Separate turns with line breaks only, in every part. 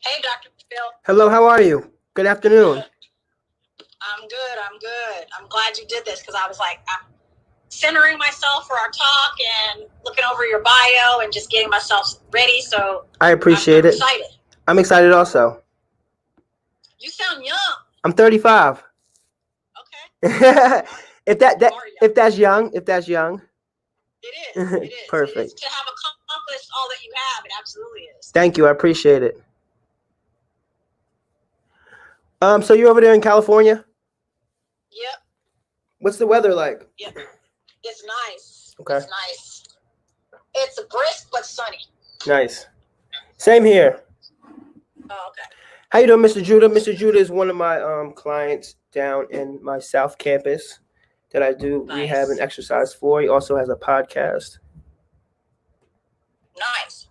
Hey, Dr. Phil.
Hello, how are you? Good afternoon.
I'm good. I'm glad you did this because I was like, I'm centering myself for our talk and looking over your bio and just getting myself ready. So
I appreciate
I'm
it.
excited.
I'm excited also.
You sound young.
I'm 35.
Okay.
if that's young.
It is. It is.
Perfect.
It is. To have accomplished all that you have, it absolutely is.
Thank you. I appreciate it. So you're over there in California?
Yep.
What's the weather like?
Yep. It's nice.
Okay.
It's nice. It's brisk but sunny.
Nice. Same here.
Oh, okay.
How you doing, Mr. Judah? Mr. Judah is one of my clients down in my South Campus that I do rehab and exercise for. He also has a podcast.
Nice.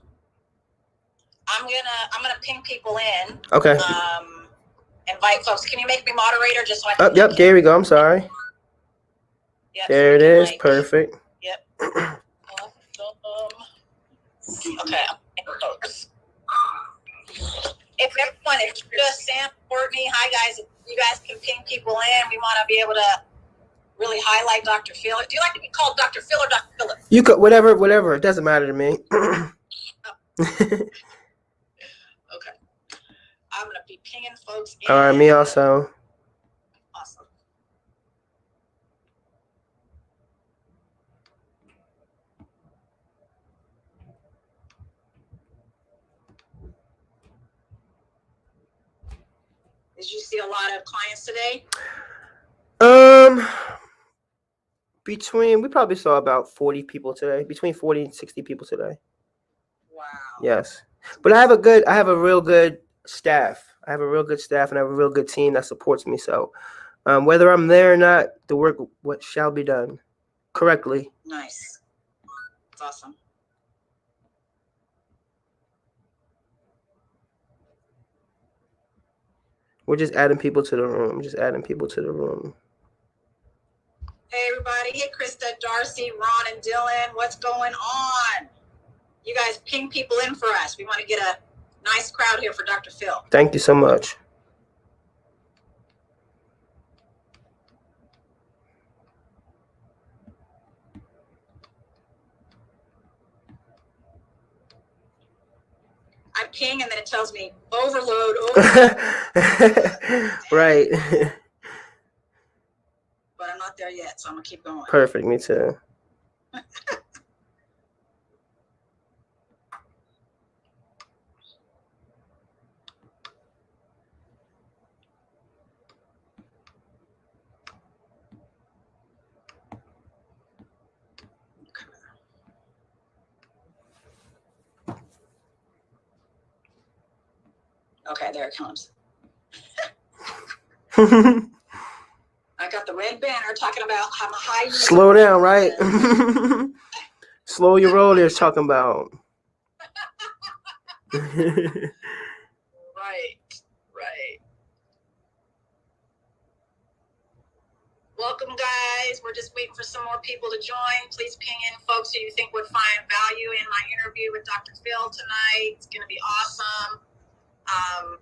I'm gonna ping people in.
Okay.
Invite folks. Can you make me moderator just so I can?
Yep. There we go. I'm sorry.
Yep,
there it is. Perfect.
Yep. Okay. Folks. If just Sam, Courtney, hi guys. If you guys can ping people in, we want to be able to really highlight Dr. Phil. Do you like to be called Dr. Phil or Dr. Phillip?
You could whatever. It doesn't matter to me.
Okay. I'm gonna be pinging folks in.
All right, me also.
Awesome. Did you see a lot of clients today?
We probably saw about 40 people today. Between 40 and 60 people today.
Wow.
Yes. But I have a real good staff. I have a real good staff and I have a real good team that supports me. So whether I'm there or not, the work shall be done correctly.
Nice. That's awesome.
We're just adding people to the room.
Hey, everybody. Hey, Krista, Darcy, Ron, and Dylan. What's going on? You guys ping people in for us. We want to get a nice crowd here for Dr. Phil.
Thank you so much.
I ping and then it tells me overload.
Right.
But I'm not there yet, so I'm going to keep going.
Perfect. Me too.
Okay, there it comes. I got the red banner talking about how high.
Slow down, right? Slow your roll. They're talking about.
Right. Welcome, guys. We're just waiting for some more people to join. Please ping in folks who you think would find value in my interview with Dr. Phil tonight. It's going to be awesome.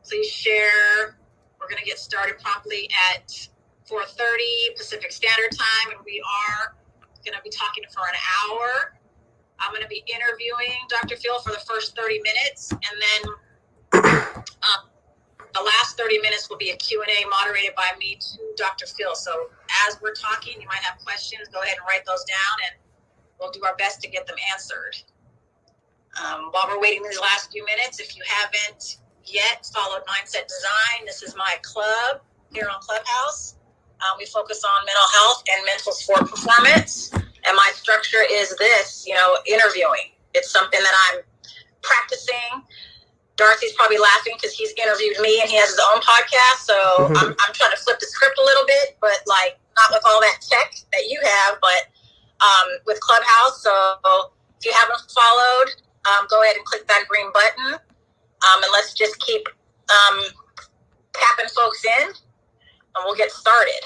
Please share. We're going to get started promptly at 4:30 Pacific Standard Time, and we are going to be talking for an hour. I'm going to be interviewing Dr. Phil for the first 30 minutes, and then the last 30 minutes will be a Q&A moderated by me to Dr. Phil. So as we're talking, you might have questions. Go ahead and write those down, and we'll do our best to get them answered. While we're waiting these last few minutes, if you haven't yet followed Mindset Design, this is my club here on Clubhouse. We focus on mental health and mental sport performance. And my structure is this, interviewing. It's something that I'm practicing. Darcy's probably laughing because he's interviewed me and he has his own podcast. So I'm trying to flip the script a little bit, but not with all that tech that you have, but with Clubhouse. So if you haven't followed, go ahead and click that green button. And let's just keep tapping folks in and we'll get started.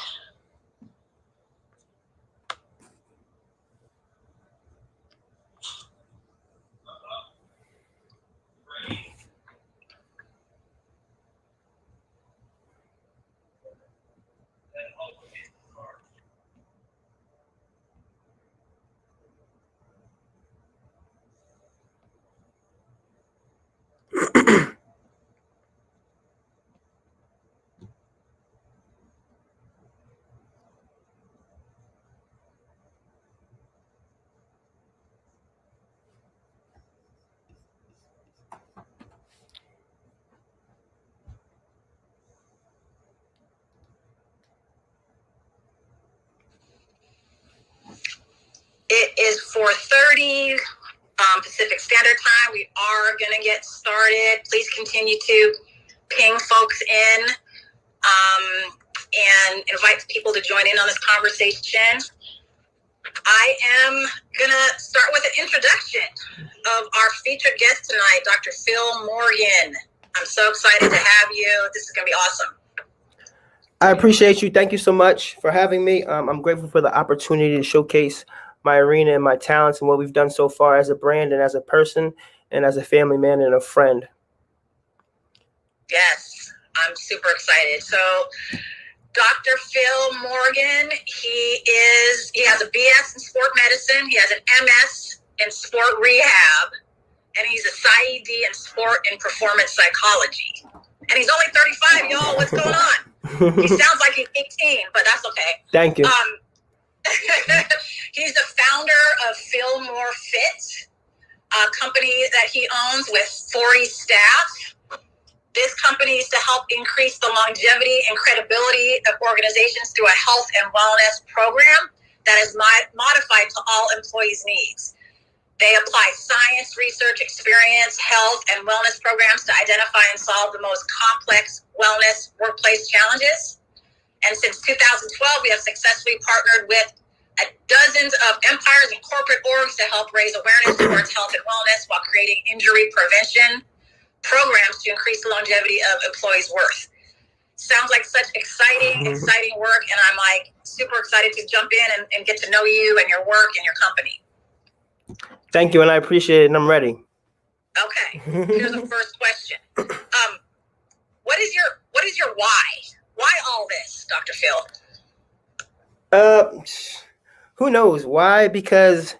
is 4:30 Pacific Standard Time. We are going to get started. Please continue to ping folks in and invite people to join in on this conversation. I am going to start with an introduction of our featured guest tonight, Dr. Phil Morgan. I'm so excited to have you. This is going to be awesome.
I appreciate you. Thank you so much for having me. I'm grateful for the opportunity to showcase my arena and my talents and what we've done so far as a brand and as a person and as a family man and a friend.
Yes, I'm super excited. So Dr. Phil Morgan, he has a BS in sport medicine. He has an MS in sport rehab, and he's a PsyD in sport and performance psychology. And he's only 35, y'all. What's going on? He sounds like he's 18, but that's okay.
Thank you.
He's the founder of PHIL More Fit, a company that he owns with 40 staff. This company is to help increase the longevity and credibility of organizations through a health and wellness program that is modified to all employees' needs. They apply science, research, experience, health, and wellness programs to identify and solve the most complex wellness workplace challenges. And since 2012, we have successfully partnered with dozens of empires and corporate orgs to help raise awareness towards health and wellness while creating injury prevention programs to increase the longevity of employees' worth. Sounds like such exciting work, and I'm like super excited to jump in and get to know you and your work and your company.
Thank you, and I appreciate it, and I'm ready.
Okay, here's the first question. What is your why? Why all this, Dr. Phil?
Who knows why? Because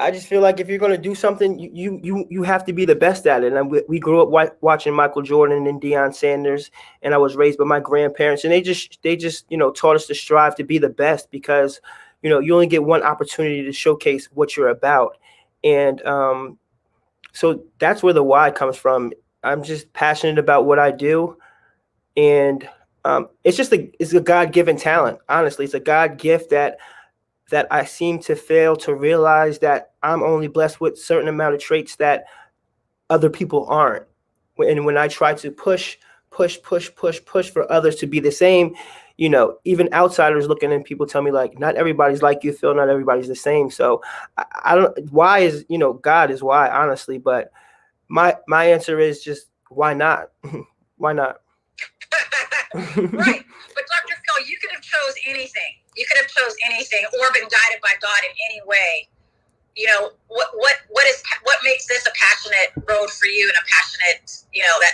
I just feel like if you're going to do something, you have to be the best at it. And we grew up watching Michael Jordan and Deion Sanders, and I was raised by my grandparents, and they just taught us to strive to be the best because you only get one opportunity to showcase what you're about, and so that's where the why comes from. I'm just passionate about what I do, and it's a God-given talent. Honestly, it's a God gift that I seem to fail to realize that I'm only blessed with certain amount of traits that other people aren't. And when I try to push for others to be the same, even outsiders looking and people tell me like, not everybody's like you, Phil, not everybody's the same. So I don't, why is, God is why, honestly, but my answer is just, why not? Why not?
Right. But Dr. Phil, you could have chose anything. You could have chose anything or been guided by God in any way. What makes this a passionate road for you and a passionate,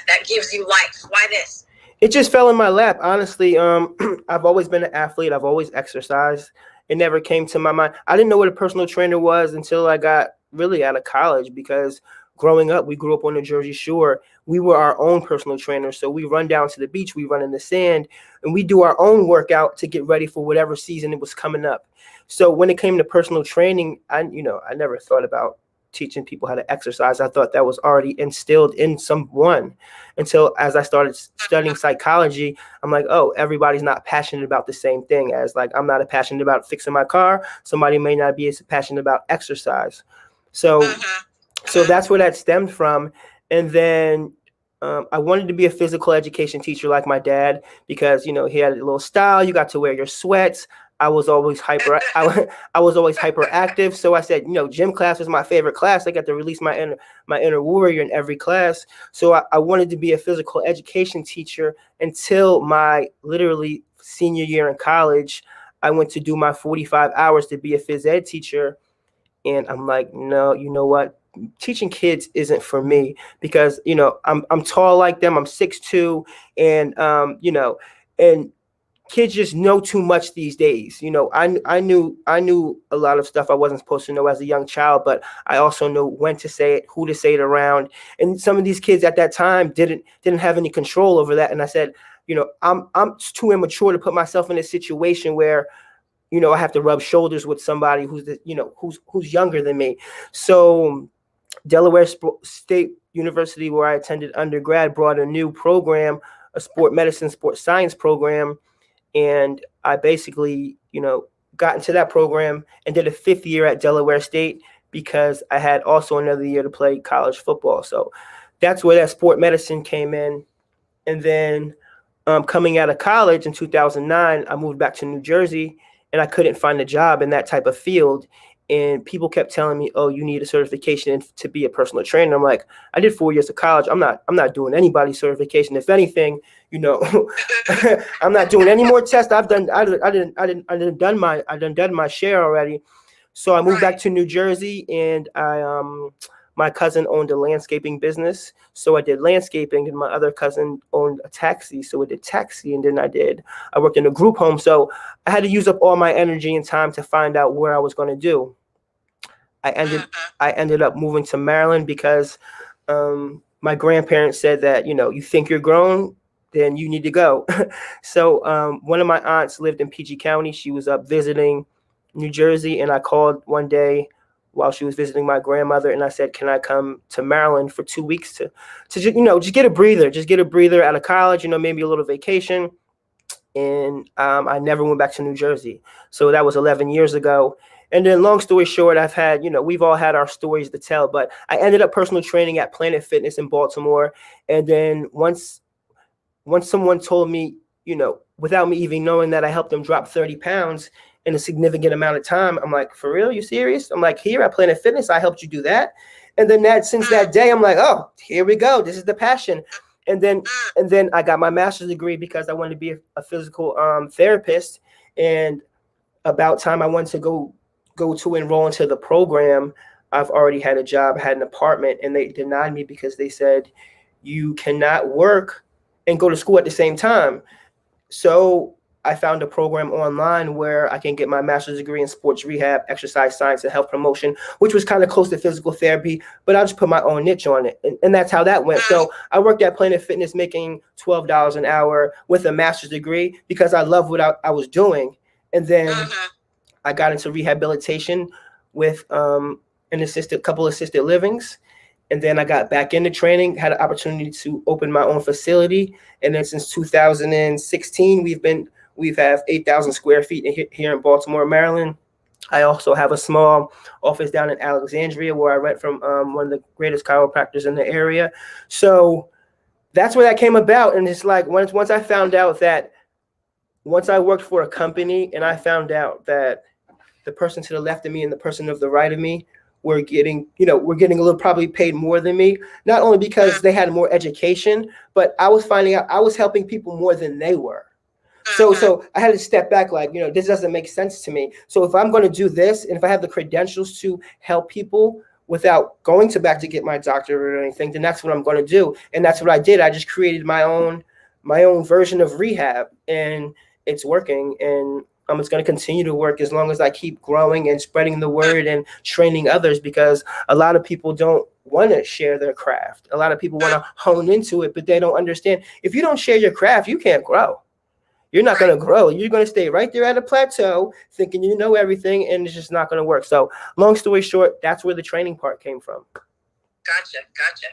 that gives you life? Why this?
It just fell in my lap, honestly. I've always been an athlete. I've always exercised. It never came to my mind. I didn't know what a personal trainer was until I got really out of college, because growing up, we grew up on the Jersey Shore. We were our own personal trainers. So we run down to the beach, we run in the sand, and we do our own workout to get ready for whatever season it was coming up. So when it came to personal training, I never thought about teaching people how to exercise. I thought that was already instilled in someone, until as I started studying psychology, I'm like, oh, everybody's not passionate about the same thing. As like, I'm not passionate about fixing my car. Somebody may not be as passionate about exercise. So that's where that stemmed from. And then I wanted to be a physical education teacher like my dad, because, he had a little style. You got to wear your sweats. I was always I was always hyperactive. So I said, gym class was my favorite class. I got to release my inner warrior in every class. So I wanted to be a physical education teacher until my literally senior year in college. I went to do my 45 hours to be a phys ed teacher. And I'm like, no, you know what? Teaching kids isn't for me, because, I'm tall like them. I'm 6'2", and, and kids just know too much these days. I knew a lot of stuff I wasn't supposed to know as a young child, but I also know when to say it, who to say it around. And some of these kids at that time didn't have any control over that. And I said, I'm too immature to put myself in a situation where, I have to rub shoulders with somebody who's younger than me. So Delaware State University, where I attended undergrad, brought a new program, a sport medicine, sport science program. And I basically, got into that program and did a 5th year at Delaware State because I had also another year to play college football. So that's where that sport medicine came in. And then coming out of college in 2009, I moved back to New Jersey, and I couldn't find a job in that type of field. And people kept telling me, "Oh, you need a certification to be a personal trainer." I'm like, I did 4 years of college. I'm not doing anybody's certification. If anything, I'm not doing any more tests. I done my share already. So I moved back to New Jersey, and my cousin owned a landscaping business, so I did landscaping, and my other cousin owned a taxi, so I did taxi, and then I worked in a group home. So I had to use up all my energy and time to find out where I was going to do. I ended up moving to Maryland because my grandparents said that, you think you're grown, then you need to go. So one of my aunts lived in PG County. She was up visiting New Jersey, and I called one day while she was visiting my grandmother, and I said, "Can I come to Maryland for 2 weeks to just get a breather out of college, maybe a little vacation." And I never went back to New Jersey. So that was 11 years ago. And then long story short, I've had, we've all had our stories to tell, but I ended up personal training at Planet Fitness in Baltimore. And then once someone told me, without me even knowing, that I helped them drop 30 pounds in a significant amount of time, I'm like, "For real? You serious?" I'm like, "Here at Planet Fitness, I helped you do that." And then since that day, I'm like, "Oh, here we go. This is the passion." And then I got my master's degree because I wanted to be a physical therapist. And about time I wanted to go to enroll into the program, I've already had a job, had an apartment, and they denied me because they said, "You cannot work and go to school at the same time." So I found a program online where I can get my master's degree in sports rehab, exercise science, and health promotion, which was kind of close to physical therapy, but I just put my own niche on it. And that's how that went. So I worked at Planet Fitness making $12 an hour with a master's degree because I love what I was doing. And then I got into rehabilitation with couple assisted livings. And then I got back into training, had an opportunity to open my own facility. And then since 2016, we have 8,000 square feet here in Baltimore, Maryland. I also have a small office down in Alexandria where I rent from one of the greatest chiropractors in the area. So that's where that came about. And it's like once I found out that once I worked for a company and I found out that the person to the left of me and the person to the right of me were getting a little probably paid more than me, not only because they had more education, but I was finding out I was helping people more than they were. So I had to step back, like, this doesn't make sense to me. So if I'm going to do this, and if I have the credentials to help people without going back to get my doctorate or anything, then that's what I'm going to do. And that's what I did. I just created my own version of rehab, and it's working. And it's going to continue to work as long as I keep growing and spreading the word and training others, because a lot of people don't want to share their craft. A lot of people want to hone into it, but they don't understand. If you don't share your craft, you can't grow. You're not going to grow. You're going to stay right there at a plateau thinking you know everything, and it's just not going to work. So long story short, that's where the training part came from.
Gotcha.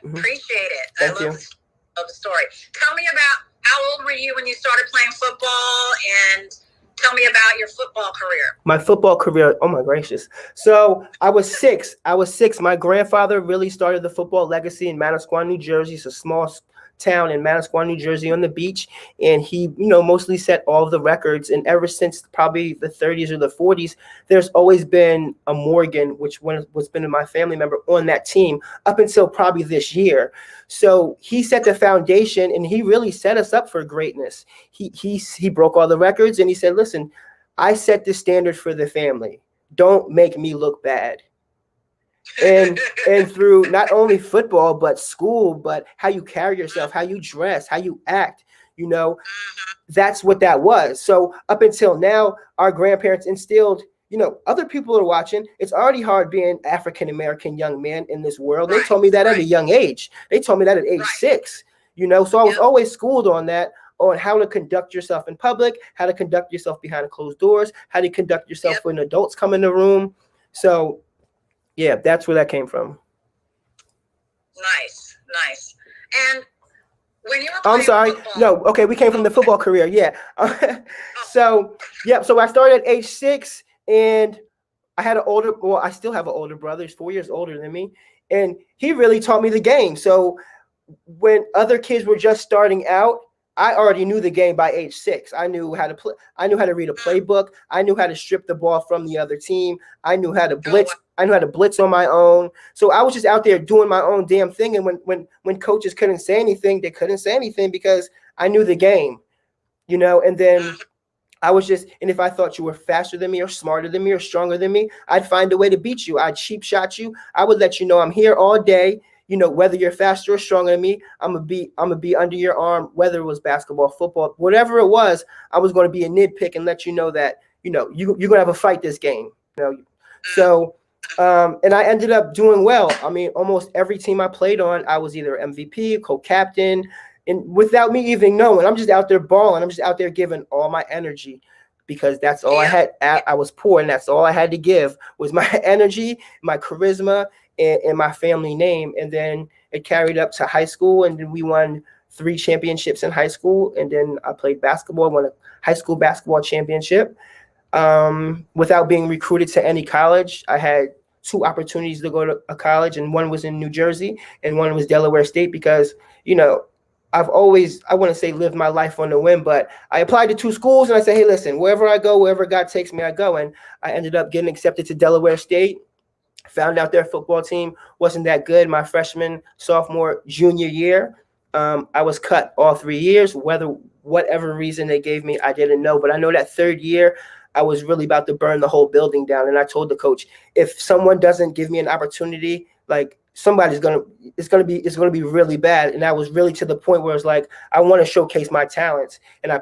Mm-hmm. Appreciate it.
Thank you.
Love the story. Tell me about how old were you when you started playing football, and tell me about your football career.
My football career, oh my gracious. So I was 6. My grandfather really started the football legacy in Manasquan, New Jersey. It's a small town in Manasquan, New Jersey on the beach. And he, mostly set all of the records. And ever since probably the 30s or the 40s, there's always been a Morgan, which was been my family member on that team up until probably this year. So he set the foundation, and he really set us up for greatness. He broke all the records, and he said, "Listen, I set the standard for the family. Don't make me look bad." And through not only football, but school, but how you carry yourself, how you dress, how you act, that's what that was. So up until now, our grandparents instilled, other people are watching. It's already hard being African-American young man in this world. They told me that at a young age. They told me that at age 6, so I was always schooled on that, on how to conduct yourself in public, how to conduct yourself behind closed doors, how to conduct yourself when adults come in the room. So yeah, that's where that came from.
Nice. And when you were playing football,
no, okay, we came from the football career, yeah. So I started at age 6, And I still have an older brother. He's 4 years older than me. And he really taught me the game. So when other kids were just starting out, I already knew the game by age 6. I knew how to play. I knew how to read a playbook. I knew how to strip the ball from the other team. I knew how to blitz. I knew how to blitz on my own. So I was just out there doing my own damn thing. And when coaches couldn't say anything, they couldn't say anything because I knew the game, And then I was just, and if I thought you were faster than me or smarter than me or stronger than me, I'd find a way to beat you. I'd cheap shot you. I would let you know I'm here all day. Whether you're faster or stronger than me, I'm gonna be under your arm, whether it was basketball, football, whatever it was. I was going to be a nitpick and let you know that, you're going to have a fight this game. So, and I ended up doing well. I mean, almost every team I played on, I was either MVP, co-captain, and without me even knowing, I'm just out there balling. I'm just out there giving all my energy because that's all I had. I was poor, and that's all I had to give was my energy, my charisma, and my family name. And then it carried up to high school, and then we won 3 championships in high school. And then I played basketball, won a high school basketball championship. Without being recruited to any college, I had 2 opportunities to go to a college, and one was in New Jersey and one was Delaware State because, I've always, I wouldn't say lived my life on the whim, but I applied to 2 schools and I said, hey, listen, wherever I go, wherever God takes me, I go. And I ended up getting accepted to Delaware State. Found out their football team wasn't that good my freshman, sophomore, junior year. I was cut all 3 years. Whatever reason they gave me, I didn't know. But I know that 3rd year, I was really about to burn the whole building down. And I told the coach, if someone doesn't give me an opportunity, like it's gonna be really bad. And I was really to the point where it's like I want to showcase my talents. And I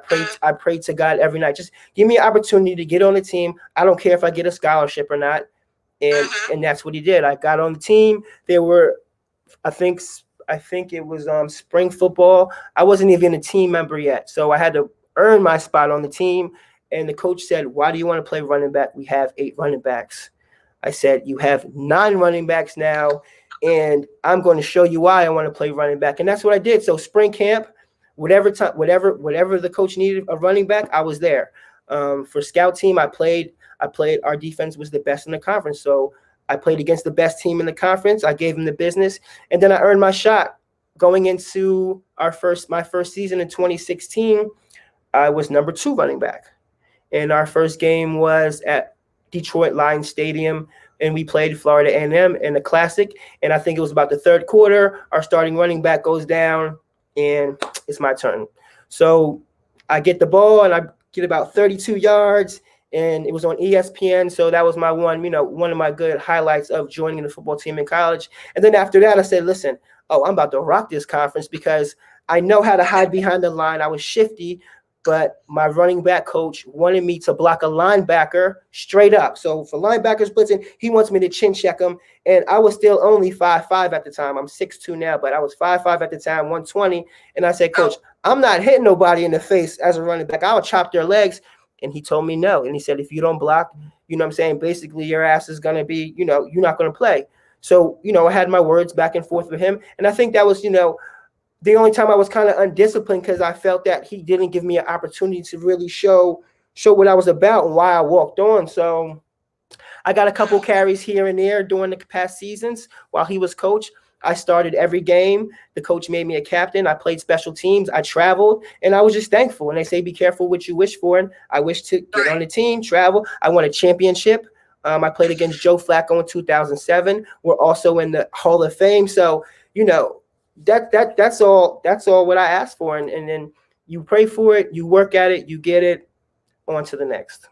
prayed to God every night, just give me an opportunity to get on the team. I don't care if I get a scholarship or not. And that's what he did. I got on the team. There were, I think it was spring football. I wasn't even a team member yet, so I had to earn my spot on the team. And the coach said, "Why do you want to play running back? We have 8 running backs." I said, "You have 9 running backs now, and I'm going to show you why I want to play running back." And that's what I did. So spring camp, whatever the coach needed a running back, I was there. For scout team, I played. Our defense was the best in the conference, so I played against the best team in the conference. I gave them the business, and then I earned my shot. Going into my first season in 2016, I was number 2 running back, and our first game was at Detroit Lions Stadium, and we played Florida A&M in a classic. And I think it was about the 3rd quarter. Our starting running back goes down, and it's my turn. So I get the ball, and I get about 32 yards. And it was on ESPN, so that was my one of my good highlights of joining the football team in college. And then after that, I said, listen, I'm about to rock this conference because I know how to hide behind the line. I was shifty, but my running back coach wanted me to block a linebacker straight up. So for linebackers blitzing, he wants me to chin check him. And I was still only 5'5" at the time. I'm 6'2" now, but I was 5'5" at the time, 120. And I said, Coach, I'm not hitting nobody in the face as a running back. I'll chop their legs. And he told me no. And he said, if you don't block, basically your ass is going to be, you're not going to play. So, I had my words back and forth with him. And I think that was, the only time I was kind of undisciplined because I felt that he didn't give me an opportunity to really show what I was about and why I walked on. So I got a couple carries here and there during the past seasons while he was coach. I started every game. The coach made me a captain. I played special teams. I traveled, and I was just thankful. And they say, be careful what you wish for. And I wish to get on the team, travel. I won a championship. I played against Joe Flacco in 2007. We're also in the Hall of Fame. So, that's all what I asked for. And then you pray for it, you work at it, you get it, on to the next.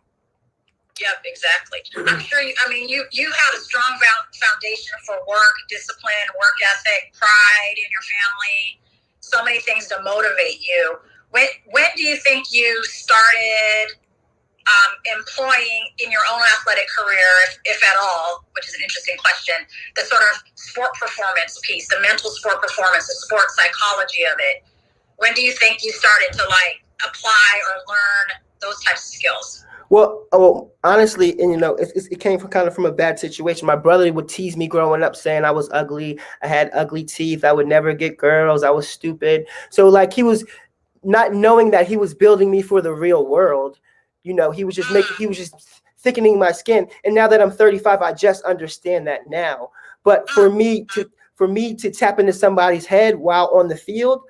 Yep, exactly. I'm sure you had a strong foundation for work, discipline, work ethic, pride in your family, so many things to motivate you. When do you think you started employing in your own athletic career, if at all, which is an interesting question, the sort of sport performance piece, the mental sport performance, the sport psychology of it? When do you think you started to apply or learn those types of skills?
Well, honestly, and it came from a bad situation. My brother would tease me growing up, saying I was ugly. I had ugly teeth. I would never get girls. I was stupid. So he was not knowing that he was building me for the real world. He was just thickening my skin. And now that I'm 35, I just understand that now. But for me to tap into somebody's head while on the field,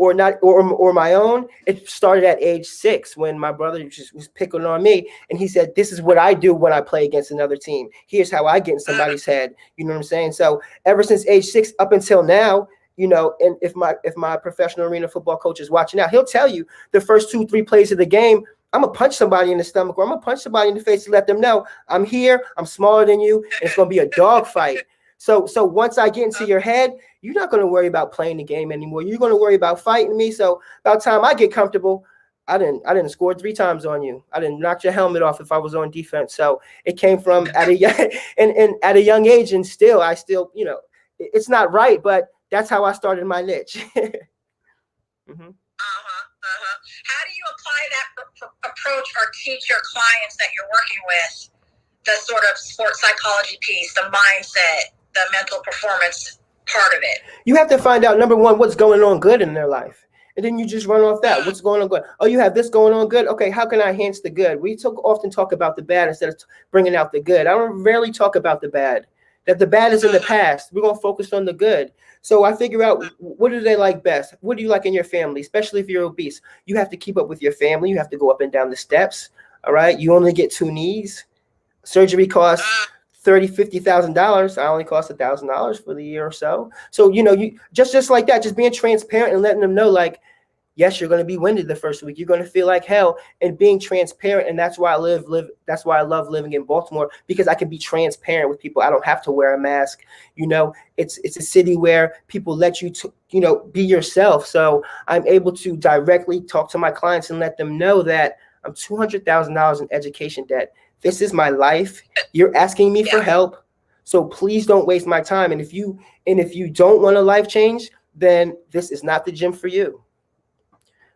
or not, or my own, it started at age 6 when my brother just was picking on me, and he said, "This is what I do when I play against another team. Here's how I get in somebody's head." You know what I'm saying? So ever since age 6 up until now, you know, and if my professional arena football coach is watching out, he'll tell you the first 2-3 plays of the game, I'm gonna punch somebody in the stomach, or I'm gonna punch somebody in the face to let them know I'm here, I'm smaller than you, and it's gonna be a dog fight. So once I get into your head, you're not going to worry about playing the game anymore. You're going to worry about fighting me. So about time I get comfortable, I didn't score 3 times on you. I didn't knock your helmet off if I was on defense. So it came from at a young and at a young age, and I still, you know, it's not right, but that's how I started my niche.
Mm-hmm. How do you apply that approach or teach your clients that you're working with the sort of sports psychology piece, the mindset, the mental performance part of it?
You have to find out, number one, what's going on good in their life. And then you just run off that. What's going on good? Oh, you have this going on good? Okay, how can I enhance the good? We often talk about the bad instead of bringing out the good. I don't rarely talk about the bad. That the bad is in the past. We're going to focus on the good. So I figure out, what do they like best? What do you like in your family, especially if you're obese? You have to keep up with your family. You have to go up and down the steps. All right? You only get 2 knees. Surgery costs $30,000-$50,000. I only cost $1,000 for the year or so. So, you know, you just like that, just being transparent and letting them know, like, yes, you're going to be winded the first week. You're going to feel like hell, and being transparent. And that's why that's why I love living in Baltimore, because I can be transparent with people. I don't have to wear a mask. You know, it's a city where people let you you know, be yourself. So I'm able to directly talk to my clients and let them know that I'm $200,000 in education debt. This is my life. You're asking me for help. So please don't waste my time. And if you don't want a life change, then this is not the gym for you.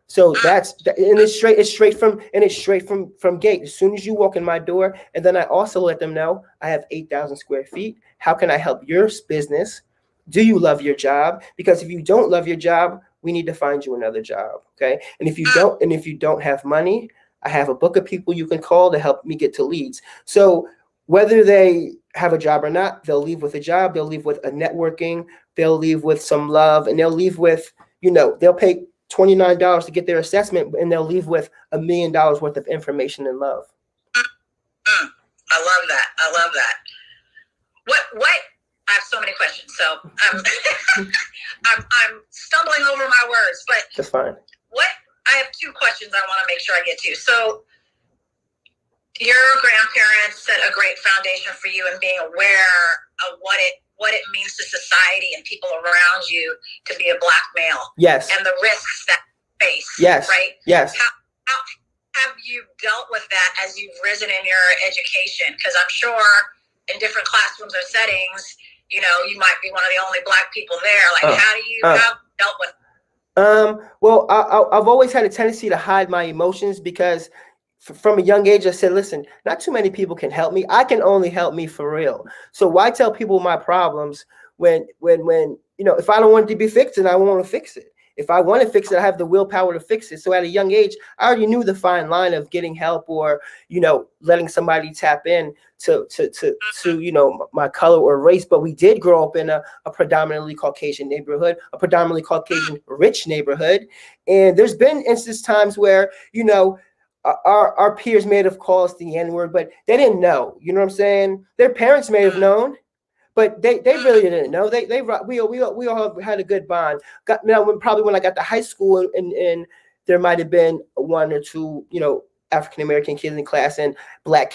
So it's straight from gate. As soon as you walk in my door, and then I also let them know I have 8,000 square feet. How can I help your business? Do you love your job? Because if you don't love your job, we need to find you another job. Okay. And if you don't have money, I have a book of people you can call to help me get to leads. So whether they have a job or not, they'll leave with a job, they'll leave with a networking, they'll leave with some love, and they'll leave with, you know, they'll pay $29 to get their assessment, and they'll leave with $1 million worth of information and love.
I love that. I love that. What? I have so many questions, so I'm stumbling over my words, but
that's fine.
I have 2 questions I want to make sure I get to. So your grandparents set a great foundation for you in being aware of what it means to society and people around you to be a Black male.
Yes.
And the risks that you face.
Yes.
Right?
Yes.
How have you dealt with that as you've risen in your education? Because I'm sure in different classrooms or settings, you know, you might be one of the only Black people there. Like, how have you dealt with it?
Well, I've always had a tendency to hide my emotions, because from a young age, I said, listen, not too many people can help me. I can only help me for real. So why tell people my problems when, you know, if I don't want it to be fixed, then I want to fix it. If I want to fix it, I have the willpower to fix it. So at a young age, I already knew the fine line of getting help, or, you know, letting somebody tap in to you know, my color or race. But we did grow up in a predominantly Caucasian neighborhood, a predominantly Caucasian rich neighborhood. And there's been times where, you know, our peers may have called us the N-word, but they didn't know. You know what I'm saying? Their parents may have known, but they really didn't know. We all had a good bond. Probably when I got to high school, and there might have been 1 or 2, you know, African American kids in class, and Black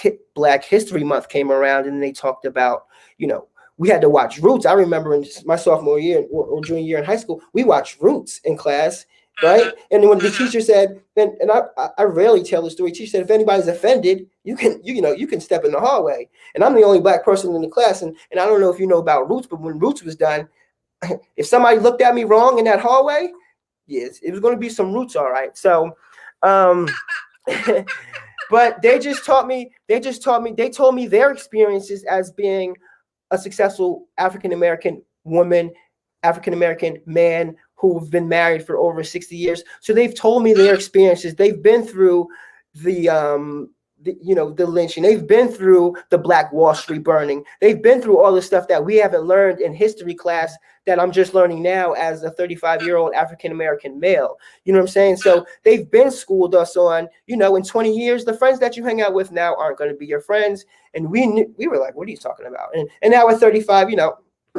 History Month came around, and they talked about, you know, we had to watch Roots. I remember in my sophomore year or junior year in high school, we watched Roots in class. Right. And when the teacher said, and I rarely tell the story, teacher said, if anybody's offended, you can step in the hallway. And I'm the only Black person in the class. And I don't know if you know about Roots, but when Roots was done, if somebody looked at me wrong in that hallway, yes, it was going to be some Roots. All right. So, but they told me their experiences as being a successful African-American woman, African-American man, who've been married for over 60 years. So they've told me their experiences. They've been through the the lynching. They've been through the Black Wall Street burning. They've been through all the stuff that we haven't learned in history class that I'm just learning now as a 35-year-old African-American male. You know what I'm saying? So they've been schooled us on, in 20 years, the friends that you hang out with now aren't going to be your friends. And we were like, what are you talking about? And now at 35,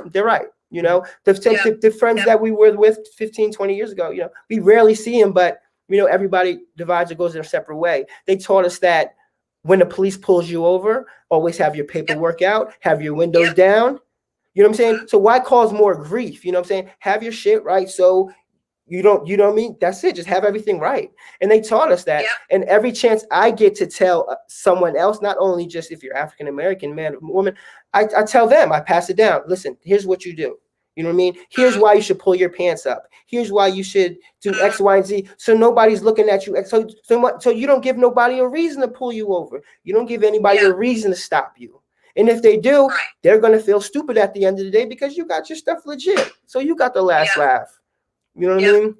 they're right. The friends that we were with 15, 20 years ago, we rarely see them, but everybody divides or goes their separate way. They taught us that when the police pulls you over, always have your paperwork out, have your windows down. You know what I'm saying? So why cause more grief? You know what I'm saying? Have your shit right. So you know what I mean? That's it. Just have everything right. And they taught us that. And every chance I get to tell someone else, not only just if you're African-American, man or woman, I tell them, I pass it down. Listen, here's what you do. You know what I mean? Here's why you should pull your pants up. Here's why you should do X, Y, and Z. So nobody's looking at you. So you don't give nobody a reason to pull you over. You don't give anybody a reason to stop you. And if they do, they're going to feel stupid at the end of the day because you got your stuff legit. So you got the last laugh. You know what I mean?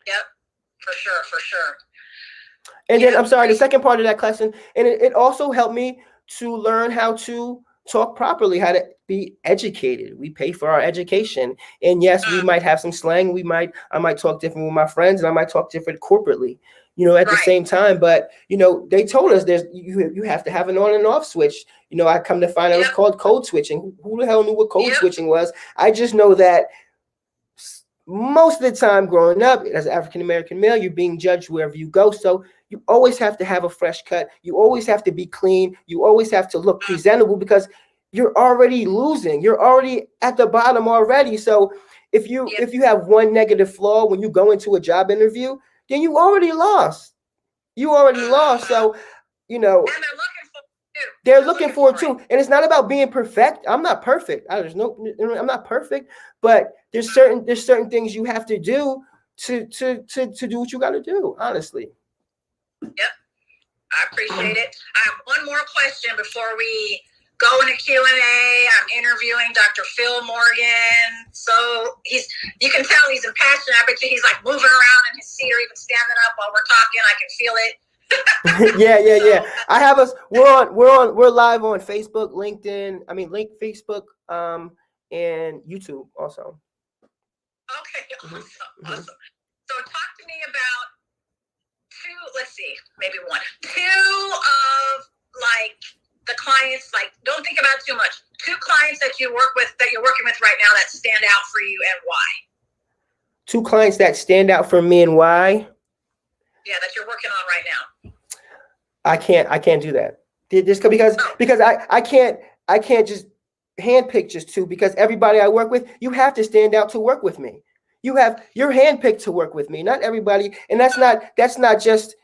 Yep. For sure.
And then, I'm sorry, the second part of that lesson, and it also helped me to learn how to talk properly, how to be educated. We pay for our education. And yes, we might have some slang. I might talk different with my friends, and I might talk different corporately, at the same time. But, they told us you have to have an on and off switch. I come to find out it's called code switching. Who the hell knew what code switching was? I just know that most of the time growing up as an African-American male, you're being judged wherever you go. So you always have to have a fresh cut. You always have to be clean. You always have to look presentable because you're already losing. You're already at the bottom already. So if you have one negative flaw when you go into a job interview, then you already lost. So, and they're looking for it too. And it's not about being perfect. I'm not perfect. I'm not perfect, but there's certain things you have to do to do what you got to do, honestly.
Yep. I appreciate it. I have one more question before we go into Q&A. I'm interviewing Dr. Phil Morgan. So you can tell he's impassioned. I bet you he's like moving around in his seat or even standing up while we're talking. I can feel it.
Yeah. I have us. We're live on Facebook, LinkedIn. Facebook, and YouTube also.
Okay, awesome. So talk to me about two of the clients. Don't think about too much. Two clients that you're working with right now that stand out for you and why.
Two clients that stand out for me and why.
Yeah, that you're working on right now.
I can't do that. Just because I can't just handpick just two, because everybody I work with, you have to stand out to work with me. You're handpicked to work with me, not everybody. And that's not just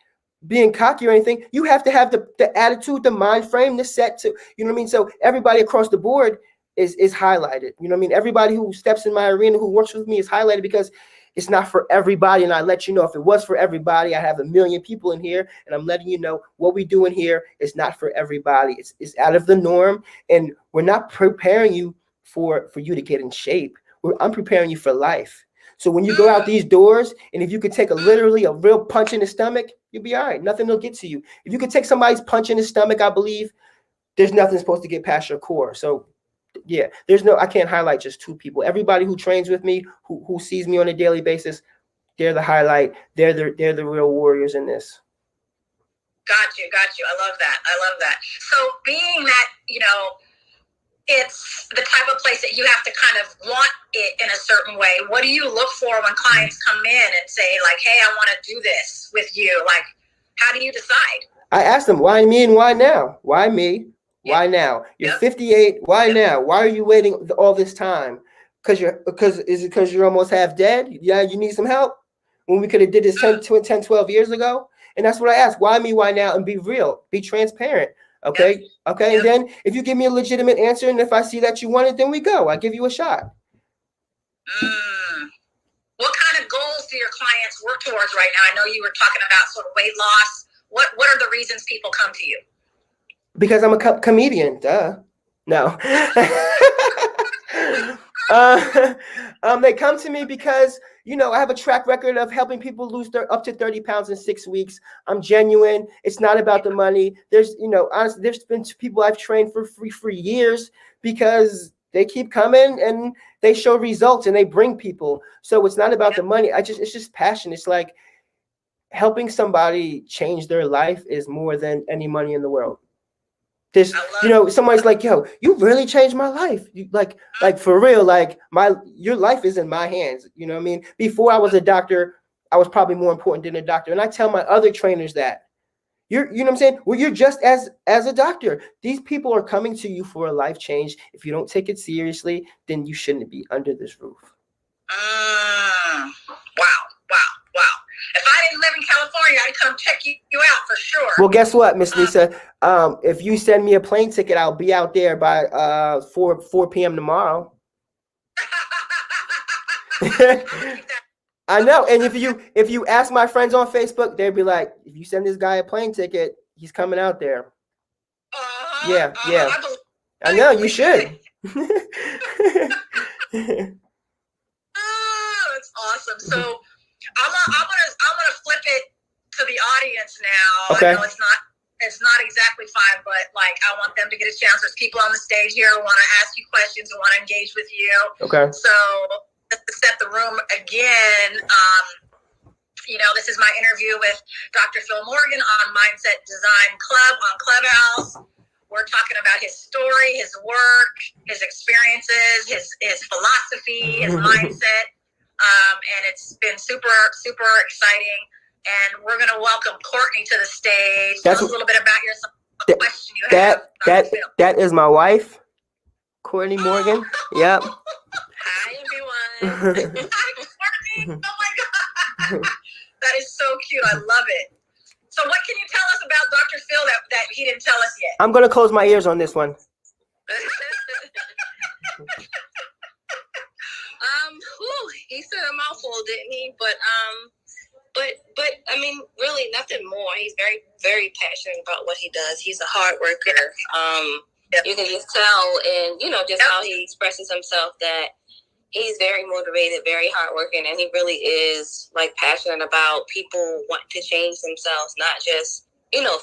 being cocky or anything. You have to have the attitude, the mind frame, the set to, you know what I mean? So everybody across the board is highlighted. You know what I mean? Everybody who steps in my arena, who works with me, is highlighted because it's not for everybody. And I let you know, if it was for everybody, I have 1 million people in here, and I'm letting you know what we do in here is not for everybody. It's out of the norm, and we're not preparing you for you to get in shape. I'm preparing you for life. So when you go out these doors, and if you could take a real punch in the stomach, you'll be all right. Nothing will get to you. If you could take somebody's punch in the stomach, I believe there's nothing supposed to get past your core. So yeah, I can't highlight just two people. Everybody who trains with me, who sees me on a daily basis, they're the highlight. They're the real warriors in this.
Got you. I love that. So being that, it's the type of place that you have to kind of want it in a certain way, what do you look for when clients come in and say, hey, I want to do this with you? How do you decide? I
ask them, why me and why now? Why me? Why now? You're 58. Why now? Why are you waiting all this time? Because you're almost half dead? Yeah, you need some help? When we could have did this 10, 12 years ago? And that's what I ask. Why me? Why now? And be real. Be transparent. Okay? Okay. And then if you give me a legitimate answer, and if I see that you want it, then we go. I give you a shot.
What kind of goals do your clients work towards right now? I know you were talking about sort of weight loss. What are the reasons people come to you?
Because I'm a comedian, duh. No. They come to me because, I have a track record of helping people lose up to 30 pounds in 6 weeks. I'm genuine. It's not about the money. There's, honestly, there's been people I've trained for free for years because they keep coming and they show results and they bring people. So it's not about the money. It's just passion. It's like helping somebody change their life is more than any money in the world. This, somebody's like, yo, you really changed my life. You, like for real, like your life is in my hands. You know what I mean? Before I was a doctor, I was probably more important than a doctor. And I tell my other trainers that you know what I'm saying? Well, you're just as a doctor. These people are coming to you for a life change. If you don't take it seriously, then you shouldn't be under this roof.
Wow. If I didn't live in California, I'd come check you out for sure.
Well, guess what, Miss Lisa? If you send me a plane ticket, I'll be out there by 4 p.m. tomorrow. I know. And if you ask my friends on Facebook, they'd be like, if you send this guy a plane ticket, he's coming out there. Yeah. I know, you should.
That's awesome. So I'm gonna flip it to the audience now.
Okay.
I know it's not exactly 5, but like I want them to get a chance. There's people on the stage here who want to ask you questions and want to engage with you.
Okay.
So just to set the room again, this is my interview with Dr. Phil Morgan on Mindset Design Club on Clubhouse. We're talking about his story, his work, his experiences, his philosophy, his mindset. And it's been super, super exciting. And we're going to welcome Courtney to the stage. Tell us a little bit about yourself, the question you have.
That is my wife, Courtney Morgan. Yep.
Hi, everyone.
Hi, Courtney. Oh, my God. That is so cute. I love it. So what can you tell us about Dr. Phil that he didn't tell us yet?
I'm going to close my ears on this one.
He said a mouthful, didn't he? But I mean, really nothing more. He's very, very passionate about what he does. He's a hard worker. You can just tell, and just how he expresses himself, that he's very motivated, very hardworking, and he really is like passionate about people want to change themselves, not just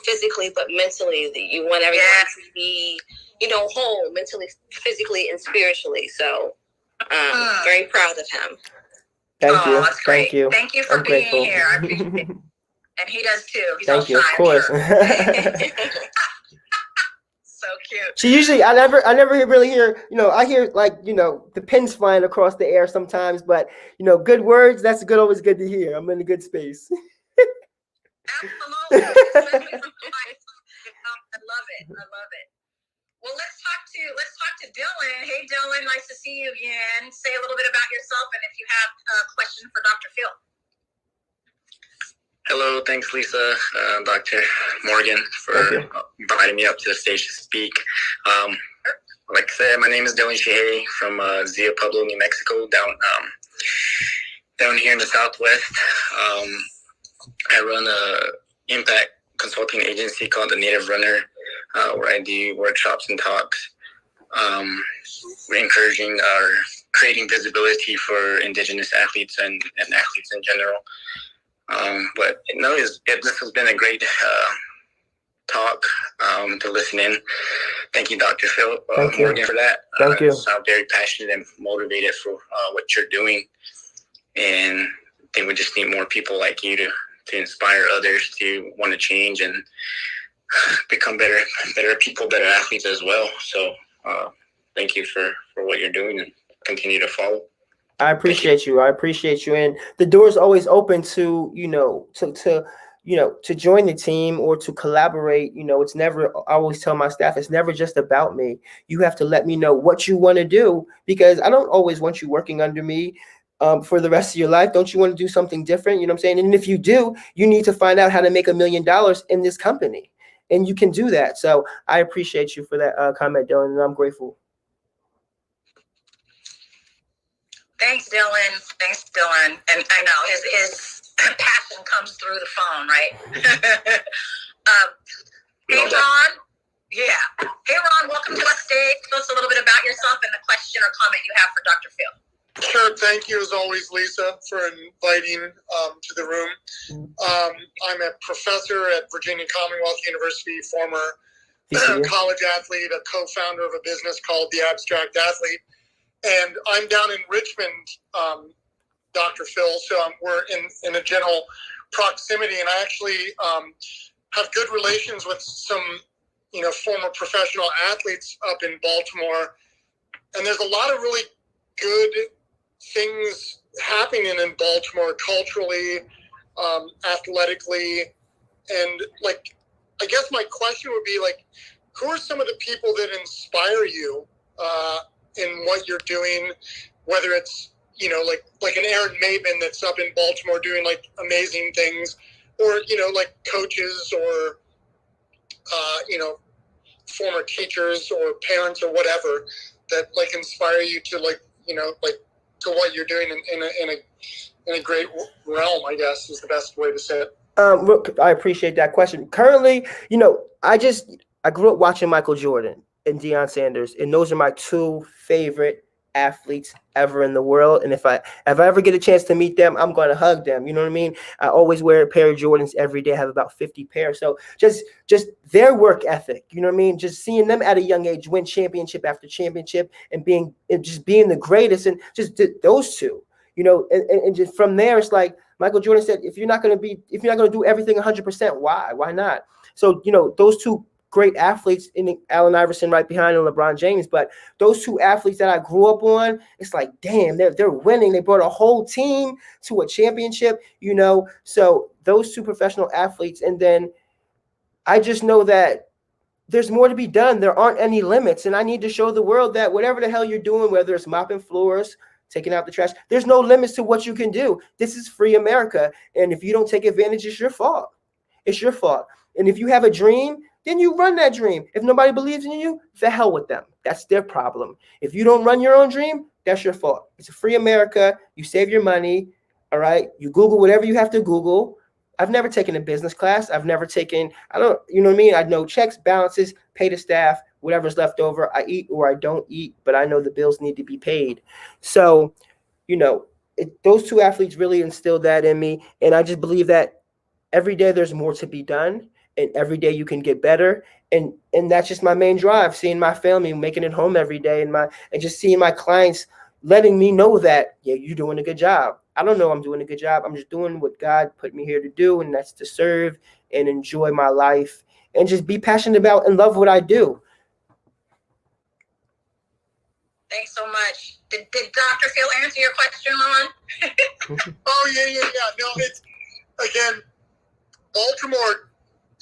physically, but mentally. You want everyone to be whole, mentally, physically, and spiritually. So very proud of him.
Thank you.
That's great.
Thank you.
Thank you for being here. I appreciate it. And he does too. He's
Thank you. Of course.
So cute.
She usually, I never really hear, I hear like, the pins flying across the air sometimes, but good words, that's always good to hear. I'm in a good space.
Absolutely. Especially from I love it. Well, let's talk to Dylan. Hey, Dylan, nice to see you again. Say a little bit about yourself and if you have a question for Dr. Phil.
Hello, thanks, Lisa, Dr. Morgan, for inviting me up to the stage to speak. Like I said, my name is Deion from Zia Pueblo, New Mexico, down here in the Southwest. I run a impact consulting agency called The Native Runner, where I do workshops and talks. We're encouraging or creating visibility for Indigenous athletes and athletes in general. But this has been a great talk to listen in. Thank you, Dr. Phil Morgan, for that.
Thank you.
I'm very passionate and motivated for what you're doing, and I think we just need more people like you to inspire others to want to change and become better people, better athletes as well. So thank you for what you're doing, and continue to follow.
I appreciate you. And the door is always open to, to join the team or to collaborate. It's never, I always tell my staff, it's never just about me. You have to let me know what you want to do, because I don't always want you working under me for the rest of your life. Don't you want to do something different? You know what I'm saying? And if you do, you need to find out how to make $1 million in this company, and you can do that. So I appreciate you for that comment, Dylan, and I'm grateful.
Thanks, Dylan. And I know his passion comes through the phone, right? Hey, Ron. Yeah. Hey, Ron, welcome to the stage. Tell us a little bit about yourself and the question or comment you have for Dr. Phil.
Sure thank you as always, Lisa, for inviting to the room. I'm a professor at Virginia Commonwealth University, former college athlete, a co-founder of a business called The Abstract Athlete. And I'm down in Richmond, Dr. Phil, so we're in a general proximity. And I actually have good relations with some, former professional athletes up in Baltimore. And there's a lot of really good things happening in Baltimore culturally, athletically. And I guess my question would be who are some of the people that inspire you in what you're doing, whether it's, like an Aaron Maben that's up in Baltimore doing amazing things, or, coaches or, former teachers or parents or whatever that inspire you to to what you're doing in a great realm, I guess is the best way to say it.
I appreciate that question. Currently, I grew up watching Michael Jordan and Deion Sanders, and those are my two favorite athletes ever in the world. And if I ever get a chance to meet them, I'm going to hug them. You know what I mean? I always wear a pair of Jordans every day. I have about 50 pairs. So just their work ethic, you know what I mean? Just seeing them at a young age win championship after championship and being the greatest, and just those two, and just from there, it's like Michael Jordan said, if you're not going to do everything 100%, why not? So, those two great athletes, in Allen Iverson right behind and LeBron James, but those two athletes that I grew up on, it's like, damn, they're winning. They brought a whole team to a championship, so those two professional athletes. And then I just know that there's more to be done. There aren't any limits. And I need to show the world that whatever the hell you're doing, whether it's mopping floors, taking out the trash, there's no limits to what you can do. This is free America. And if you don't take advantage, it's your fault. It's your fault. And if you have a dream, then you run that dream. If nobody believes in you, the hell with them. That's their problem. If you don't run your own dream, that's your fault. It's a free America. You save your money. All right. You Google whatever you have to Google. I've never taken a business class. I've never taken, you know what I mean? I know checks, balances, pay the staff, whatever's left over. I eat or I don't eat, but I know the bills need to be paid. So, those two athletes really instilled that in me. And I just believe that every day there's more to be done. And every day you can get better. And that's just my main drive, seeing my family, making it home every day, and just seeing my clients letting me know that, yeah, you're doing a good job. I don't know I'm doing a good job. I'm just doing what God put me here to do, and that's to serve and enjoy my life and just be passionate about and love what I do.
Thanks so much. Did Dr. Phil answer your question, Ron?
Oh, yeah. No, it's, again, Baltimore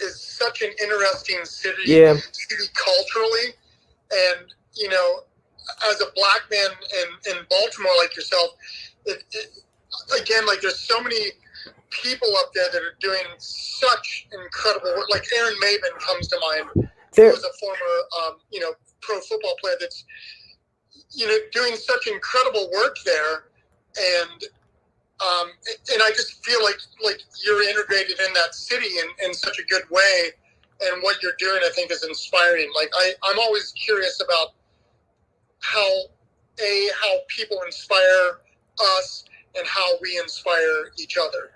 is such an interesting city culturally. And, as a black man in Baltimore like yourself, again, there's so many people up there that are doing such incredible work. Like Aaron Maben comes to mind. He was a former, pro football player that's, doing such incredible work there. And I just feel like you're integrated in that city in such a good way, and what you're doing, I think, is inspiring. I'm always curious about how people inspire us and how we inspire each other.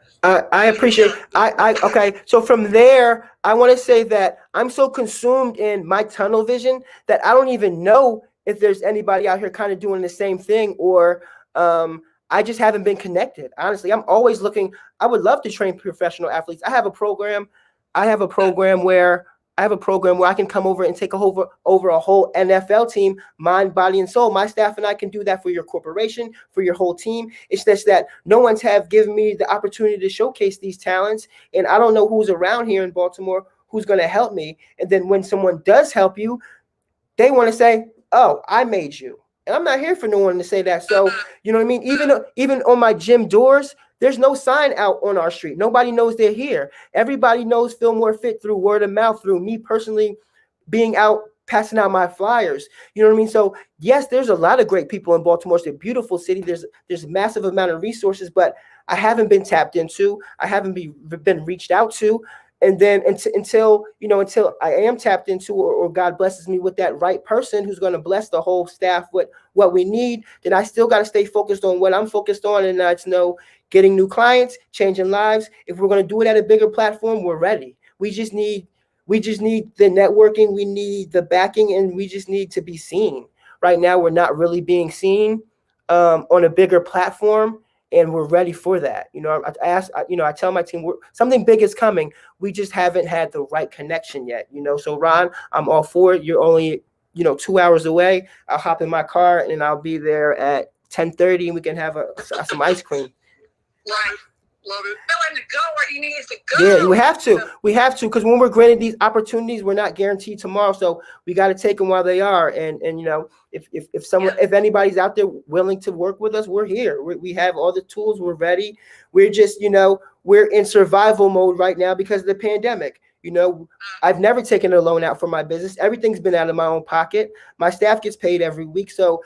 I appreciate. Okay. So from there, I want to say that I'm so consumed in my tunnel vision that I don't even know if there's anybody out here kind of doing the same thing, or I just haven't been connected. Honestly, I'm always looking. I would love to train professional athletes. I have a program where I can come over and take over a whole NFL team, mind, body, and soul. My staff and I can do that for your corporation, for your whole team. It's just that no one's have given me the opportunity to showcase these talents, and I don't know who's around here in Baltimore who's going to help me. And then when someone does help you, they want to say, "Oh, I made you." And I'm not here for no one to say that. So, you know what I mean? Even on my gym doors, there's no sign out on our street. Nobody knows they're here. Everybody knows Phil More Fit through word of mouth, through me personally being out, passing out my flyers. You know what I mean? So, yes, there's a lot of great people in Baltimore. It's a beautiful city. There's a massive amount of resources, but I haven't been tapped into. I haven't been reached out to. and then until I am tapped into, or God blesses me with that right person who's going to bless the whole staff with what we need, then I still got to stay focused on what I'm focused on, and that's getting new clients, changing lives. If we're going to do it at a bigger platform, we're ready. We just need the networking, we need the backing, and we just need to be seen. Right now, we're not really being seen on a bigger platform, and we're ready for that. I tell my team, something big is coming. We just haven't had the right connection yet. So Ron, I'm all for it. You're only 2 hours away. I'll hop in my car and I'll be there at 10:30, and we can have some ice cream.
Right.
Love it.
Tell him to go where he needs to go.
Yeah, we have to, because when we're granted these opportunities, we're not guaranteed tomorrow. So we got to take them while they are. And if anybody's out there willing to work with us, we're here. We have all the tools. We're ready. We're just, we're in survival mode right now because of the pandemic. I've never taken a loan out for my business. Everything's been out of my own pocket. My staff gets paid every week. So,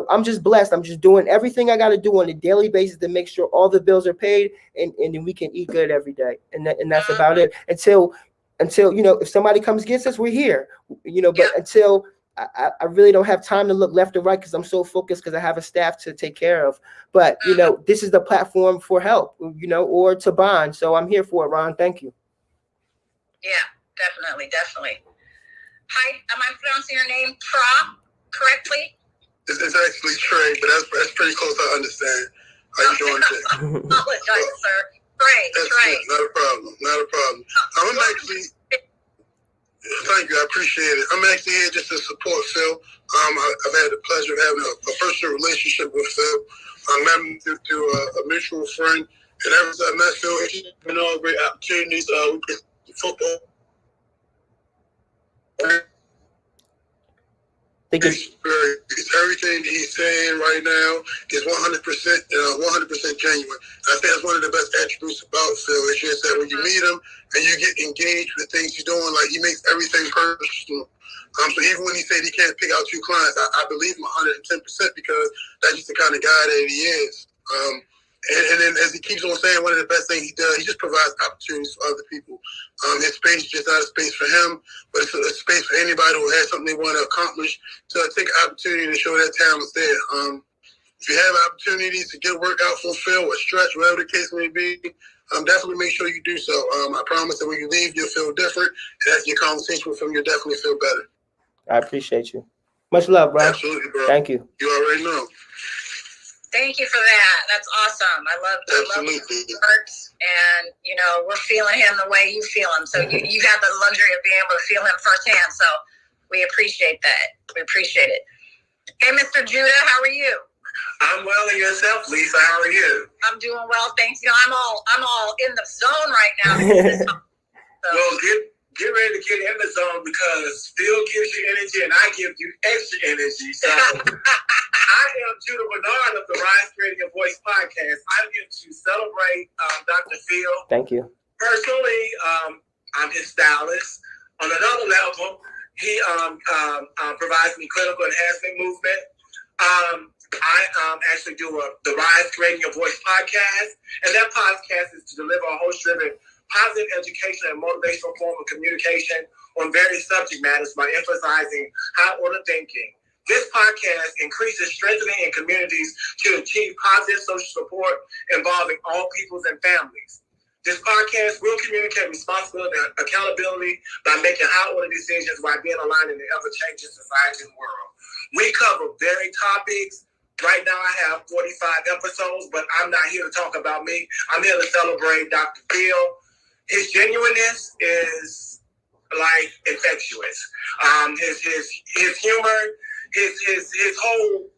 I'm just blessed. I'm just doing everything I got to do on a daily basis to make sure all the bills are paid and we can eat good every day. And that's about it. Until if somebody comes gets us, we're here, but until I really don't have time to look left or right because I'm so focused because I have a staff to take care of. But, this is the platform for help, or to bond. So I'm here for it, Ron. Thank you.
Yeah, definitely. Hi, am I pronouncing your name correctly?
It's actually Trey, but that's pretty close. I understand. How you doing today?
Apologize, sir. Trey.
Not a problem. I'm actually. Thank you. I appreciate it. I'm actually here just to support Phil. I've had the pleasure of having a personal relationship with Phil. I met him through a mutual friend, and ever since I met Phil, he's been all great opportunities. We play football. It's everything he's saying right now is 100%, 100% genuine. I think that's one of the best attributes about Phil. It's just that when you meet him and you get engaged with the things he's doing, like he makes everything personal. So even when he said he can't pick out 2 clients, I believe him 110% because that's just the kind of guy that he is. And then as he keeps on saying, one of the best things he does, he just provides opportunities for other people. His space is just not a space for him, but it's a space for anybody who has something they want to accomplish to take an opportunity to show their talents there. If you have opportunities to get work out, fulfill, or stretch, whatever the case may be, definitely make sure you do so. I promise that when you leave, you'll feel different. And after your conversation with him, you'll definitely feel better.
I appreciate you. Much love, bro.
Absolutely, bro.
Thank you.
You already know.
Thank you for that. That's awesome. I love his words, and we're feeling him the way you feel him. So you have the luxury of being able to feel him firsthand. So we appreciate that. We appreciate it. Hey, Mr. Judah, how are you?
I'm well, and yourself, Lisa? How are you?
I'm doing well, thanks. I'm all in the zone right now.
Well, get ready to get in the zone because Phil gives you energy and I give you extra energy. So I am Judah Bernard of the Rise Creating Your Voice podcast. I'm here to celebrate Dr. Phil.
Thank you.
Personally, I'm his stylist. On another level, he provides me clinical enhancement movement. I actually do the Rise Creating Your Voice podcast, and that podcast is to deliver a host-driven positive education and motivational form of communication on various subject matters by emphasizing high-order thinking. This podcast increases strengthening in communities to achieve positive social support involving all peoples and families. This podcast will communicate responsibility and accountability by making high-order decisions while being aligned in the ever-changing society and world. We cover varied topics. Right now I have 45 episodes, but I'm not here to talk about me. I'm here to celebrate Dr. Phil. His genuineness is like infectious. His humor, his whole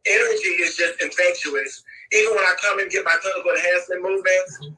energy is just infectious. Even when I come and get my clinical enhancement movements,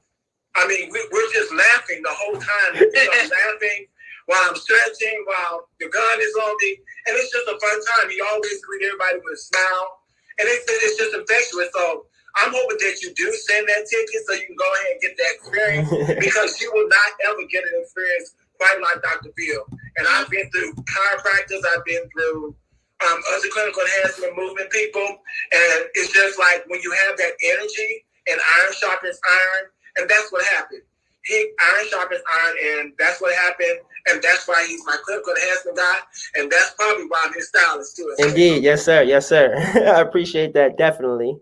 I mean, we're just laughing the whole time. I'm laughing while I'm stretching, while the gun is on me, and it's just a fun time. He always greet everybody with a smile, and it's just infectious. So I'm hoping that you do send that ticket so you can go ahead and get that experience because you will not ever get an experience quite like Dr. Phil. And I've been through chiropractors, I've been through other clinical enhancement movement people, and it's just like when you have that energy and iron sharpens iron, and that's what happened. Iron sharpens iron, and that's what happened, and that's why he's my clinical enhancement guy, and that's probably why I'm his stylist too.
Indeed, yes, sir, yes, sir. I appreciate that, definitely.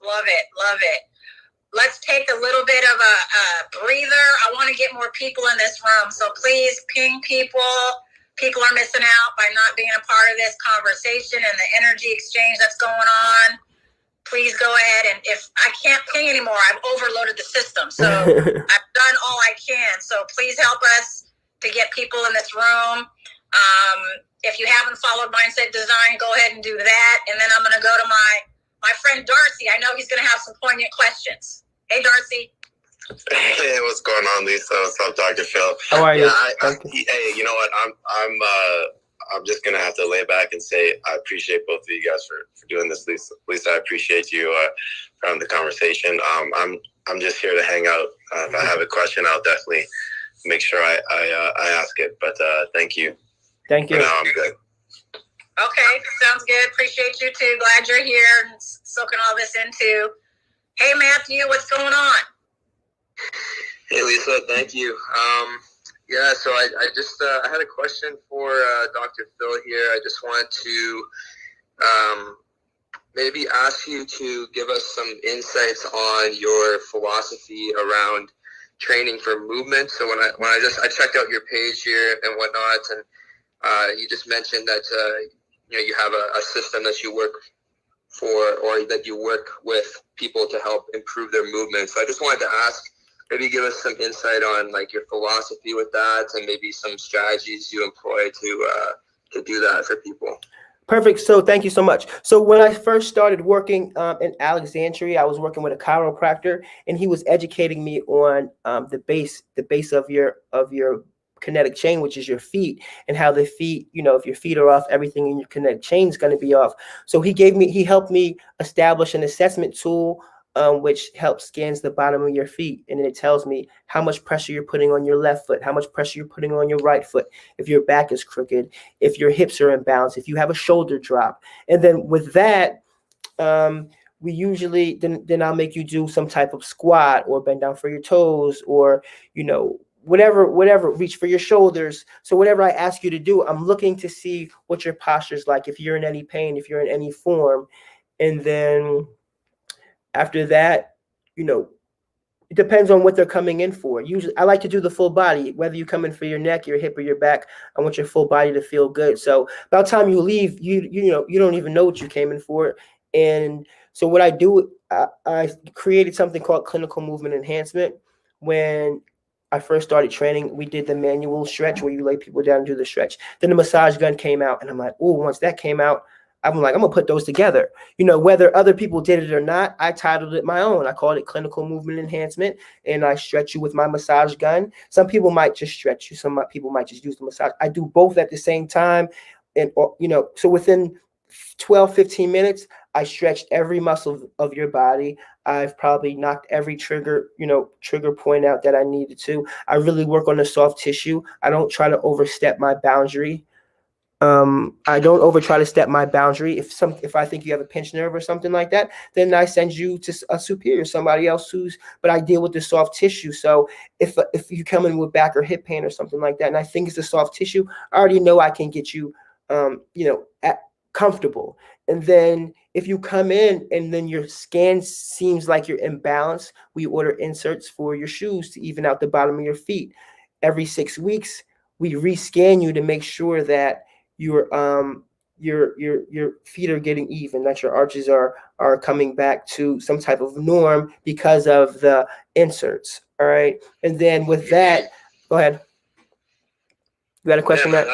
Love it, love it. Let's take a little bit of a breather. I want to get more people in this room, so please ping people. People are missing out by not being a part of this conversation and the energy exchange that's going on. Please go ahead, and if I can't ping anymore, I've overloaded the system. So I've done all I can. So please help us to get people in this room. If you haven't followed Mindset Design, go ahead and do that. And then I'm going to go to my friend Darcy. I know he's going to have some poignant questions. Hey, Darcy.
Hey, what's going on, Lisa? What's up, Dr. Phil?
How are you?
Hey, you know what? I'm just gonna have to lay back and say I appreciate both of you guys for doing this, Lisa. Lisa, I appreciate you from the conversation. I'm just here to hang out. If I have a question, I'll definitely make sure I ask it. But thank you.
Thank you.
For now, I'm good.
Okay, sounds good. Appreciate you too. Glad you're here and soaking all this into. Hey, Matthew, what's going on?
Hey, Lisa, thank you. Yeah, so I just I had a question for Dr. Phil here. I just wanted to maybe ask you to give us some insights on your philosophy around training for movement. So when I checked out your page here and whatnot, and you just mentioned that you have a system that you work for, or that you work with people to help improve their movement. So I just wanted to ask, maybe give us some insight on like your philosophy with that, and maybe some strategies you employ to do that for people.
Perfect. So thank you so much. So when I first started working in Alexandria, I was working with a chiropractor, and he was educating me on the base of your kinetic chain, which is your feet, and how the feet, if your feet are off, everything in your kinetic chain is going to be off. So he helped me establish an assessment tool, which scans the bottom of your feet, and it tells me how much pressure you're putting on your left foot, how much pressure you're putting on your right foot, if your back is crooked, if your hips are imbalanced, if you have a shoulder drop. And then with that, we usually then I'll make you do some type of squat or bend down for your toes, or whatever, reach for your shoulders. So whatever I ask you to do, I'm looking to see what your posture is like, if you're in any pain, if you're in any form. And then after that, it depends on what they're coming in for. Usually I like to do the full body, whether you come in for your neck, your hip, or your back. I want your full body to feel good. So by the time you leave, you don't even know what you came in for. And so what I do, I created something called clinical movement enhancement. When I first started training, we did the manual stretch where you lay people down and do the stretch. Then the massage gun came out, and I'm like, oh, once that came out, I'm like, I'm gonna put those together. Whether other people did it or not, I titled it my own. I called it clinical movement enhancement, and I stretch you with my massage gun. Some people might just stretch you. Some people might just use the massage. I do both at the same time. And, so within 12, 15 minutes, I stretched every muscle of your body. I've probably knocked every trigger point out that I needed to. I really work on the soft tissue. I don't try to overstep my boundary. I don't try to step my boundary. If I think you have a pinched nerve or something like that, then I send you to a superior, somebody else but I deal with the soft tissue. So if you come in with back or hip pain or something like that, and I think it's the soft tissue, I already know I can get you, comfortable. And then if you come in and then your scan seems like you're imbalanced, we order inserts for your shoes to even out the bottom of your feet. Every 6 weeks, we rescan you to make sure that your feet are getting even, that your arches are coming back to some type of norm because of the inserts. All right. And then with that, go ahead. You got a question, Matt?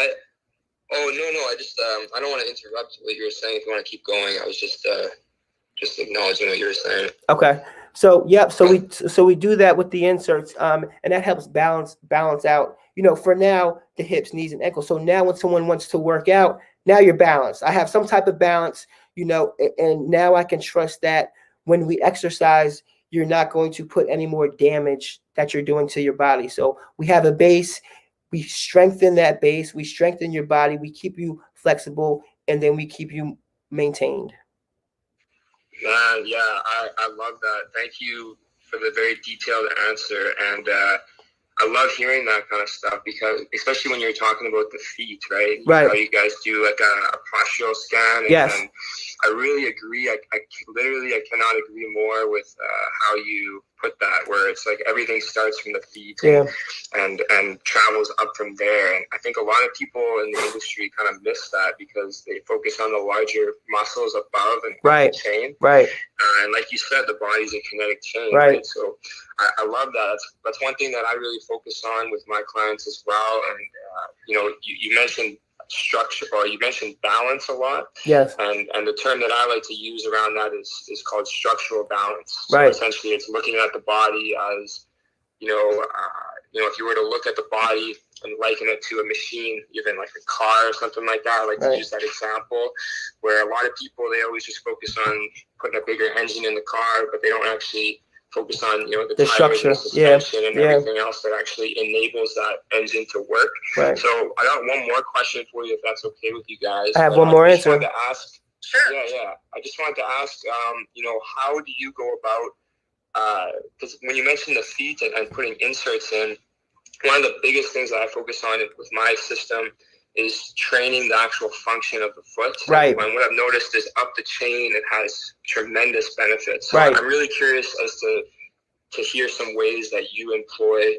Oh, no. I just, I don't want to interrupt what you were saying. If you want to keep going, I was just acknowledging what you were saying.
Okay. So, yep. So we do that with the inserts, and that helps balance out, for now, the hips, knees, and ankles. So now when someone wants to work out, now you're balanced. I have some type of balance, and now I can trust that when we exercise, you're not going to put any more damage that you're doing to your body. So we have a base. We strengthen that base. We strengthen your body. We keep you flexible, and then we keep you maintained.
Man, yeah, I love that. Thank you the very detailed answer. And I love hearing that kind of stuff, because especially when you're talking about the feet, right?
Right.
How you guys do like a postural scan. And,
Yes.
and I really agree. I cannot agree more with how you put that, where it's like everything starts from the feet and travels up from there. And I think a lot of people in the industry kind of miss that, because they focus on the larger muscles above and up the chain.
Right.
And like you said, the body's a kinetic chain.
Right.
So I love that. That's one thing that I really focus on with my clients as well. And, you mentioned structure, or you mentioned balance a lot.
Yes.
And the term that I like to use around that is called structural balance. So
right.
essentially it's looking at the body as, if you were to look at the body and liken it to a machine, even like a car or something like that. I like to use that example, where a lot of people, they always just focus on putting a bigger engine in the car, but they don't actually focus on, the tires,
structure,
the suspension, and everything else that actually enables that engine to work.
Right.
So I got one more question for you, if that's okay with you guys.
I have one more answer.
I just wanted to ask,
Sure.
Yeah. I just wanted to ask, how do you go about, because when you mentioned the feet and putting inserts in, one of the biggest things that I focus on with my system is training the actual function of the foot.
Right.
And what I've noticed is up the chain, it has tremendous benefits. So
right.
I'm really curious as to hear some ways that you employ,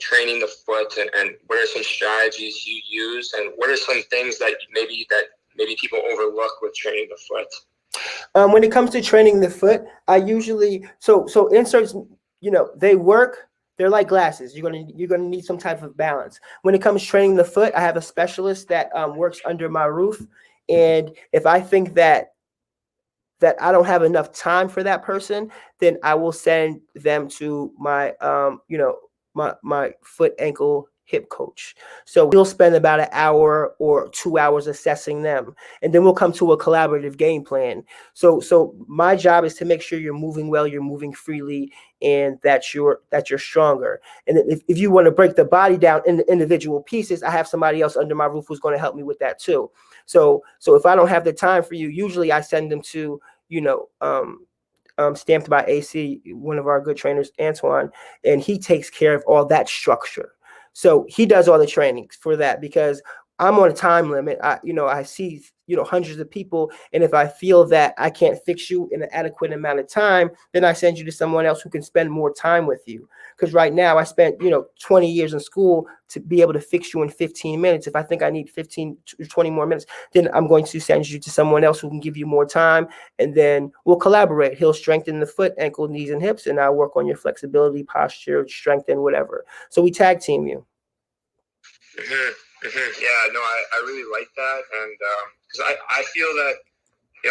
training the foot, and what are some strategies you use, and what are some things that maybe people overlook with training the foot.
When it comes to training the foot, I usually so inserts, they work. They're like glasses. You're gonna need some type of balance. When it comes to training the foot, I have a specialist that works under my roof, and if I think that I don't have enough time for that person, then I will send them to my my foot, ankle, hip coach. So we'll spend about an hour or 2 hours assessing them, and then we'll come to a collaborative game plan. So my job is to make sure you're moving well, you're moving freely, and that you're stronger. And if you want to break the body down into individual pieces, I have somebody else under my roof who's going to help me with that too. So if I don't have the time for you, usually I send them to Stamped by AC, one of our good trainers, Antoine, and he takes care of all that structure. So he does all the trainings for that, because I'm on a time limit. I see, hundreds of people. And if I feel that I can't fix you in an adequate amount of time, then I send you to someone else who can spend more time with you. Because right now I spent, 20 years in school to be able to fix you in 15 minutes. If I think I need 15 to 20 more minutes, then I'm going to send you to someone else who can give you more time. And then we'll collaborate. He'll strengthen the foot, ankle, knees, and hips. And I'll work on your flexibility, posture, strength, and whatever. So we tag team you.
Mm-hmm. Mm-hmm. Yeah, no, I really like that. And because I feel that,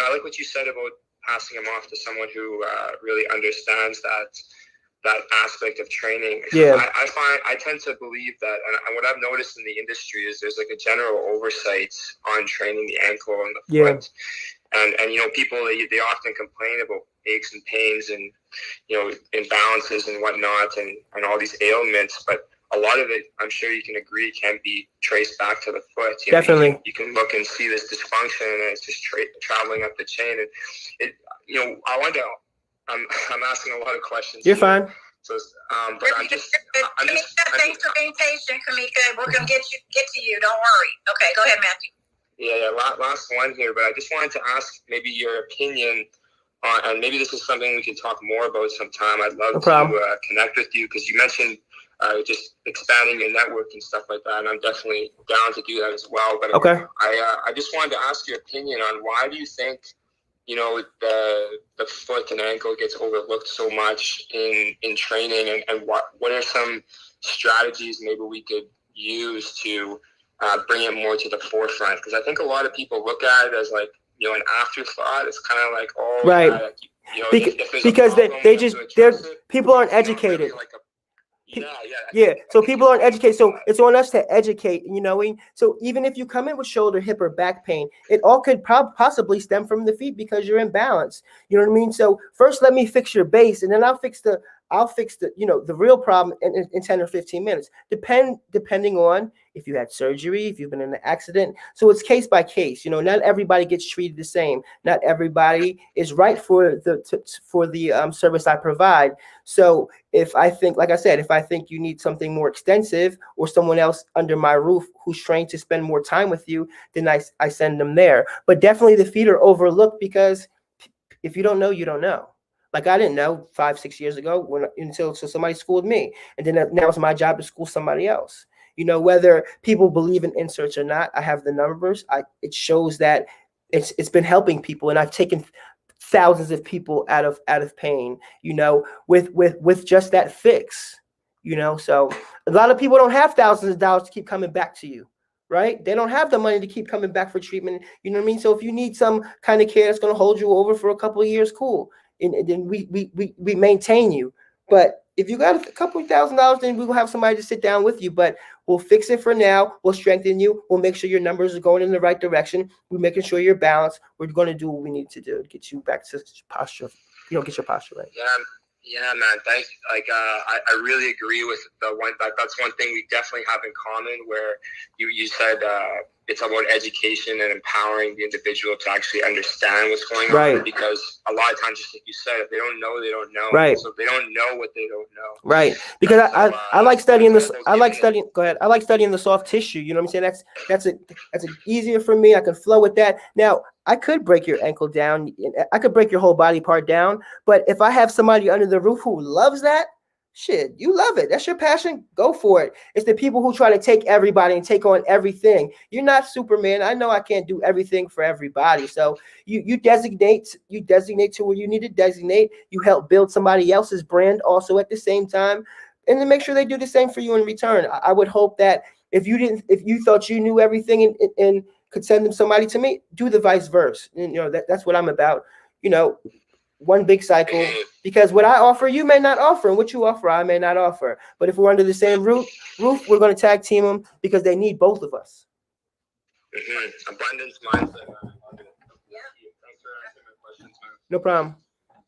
I like what you said about passing him off to someone who really understands that aspect of training.
Yeah.
I tend to believe that, and what I've noticed in the industry is there's like a general oversight on training the ankle and the foot. And people, they often complain about aches and pains and, imbalances and whatnot and all these ailments, but a lot of it, I'm sure you can agree, can be traced back to the foot.
Definitely.
You can look and see this dysfunction, and it's just traveling up the chain. And I'm asking a lot of questions.
You're fine.
So, but
thanks for being patient, Kamika. We're gonna get to you. Don't worry. Okay, go ahead, Matthew.
Yeah. Last one here, but I just wanted to ask maybe your opinion on, and maybe this is something we can talk more about sometime. I'd love to connect with you, because you mentioned just expanding your network and stuff like that, and I'm definitely down to do that as well. But
okay,
I just wanted to ask your opinion on why do you think the foot and ankle gets overlooked so much in training, and what are some strategies maybe we could use to bring it more to the forefront? Because I think a lot of people look at it as like an afterthought. It's kind of like, oh,
right, because people aren't educated. Yeah, so people aren't educated. So it's on us to educate, So even if you come in with shoulder, hip, or back pain, it all could possibly stem from the feet because you're imbalanced. You know what I mean? So first, let me fix your base, and then I'll fix the I'll fix the real problem in 10 or 15 minutes, depending on if you had surgery, if you've been in an accident. So it's case by case. Not everybody gets treated the same. Not everybody is right for the service I provide. So if I think, like I said, if I think you need something more extensive or someone else under my roof who's trained to spend more time with you, then I send them there. But definitely the feet are overlooked, because if you don't know, you don't know. Like I didn't know 5-6 years ago until somebody schooled me, and then now it's my job to school somebody else. Whether people believe in inserts or not, I have the numbers. It shows that it's been helping people, and I've taken thousands of people out of pain. With just that fix. So a lot of people don't have thousands of dollars to keep coming back to you. Right? They don't have the money to keep coming back for treatment. You know what I mean? So if you need some kind of care that's going to hold you over for a couple of years, cool. And then we maintain you. But if you got a couple of $1,000s, then we will have somebody to sit down with you. But we'll fix it for now. We'll strengthen you. We'll make sure your numbers are going in the right direction. We're making sure you're balanced. We're going to do what we need to do to get you back to posture. Get your posture right.
Yeah, man. Thanks. I really agree with the one. That's one thing we definitely have in common. Where you said it's about education and empowering the individual to actually understand what's going on. Because a lot of times, just like you said, if they don't know, they don't know.
Right.
So if they don't know what they don't know.
Right. Because I like studying this. I like studying. Go ahead. I like studying the soft tissue. You know what I'm saying? That's easier for me. I can flow with that. Now, I could break your ankle down. I could break your whole body part down. But if I have somebody under the roof who loves that, shit, you love it. That's your passion. Go for it. It's the people who try to take everybody and take on everything. You're not Superman. I know I can't do everything for everybody. So you designate to where you need to designate. You help build somebody else's brand also at the same time, and then make sure they do the same for you in return. I would hope that if you thought you knew everything and could send them somebody to me, do the vice versa. And, that's what I'm about. One big cycle, because what I offer, you may not offer, and what you offer, I may not offer. But if we're under the same roof, we're going to tag team them, because they need both of us.
Abundance mindset.
No problem.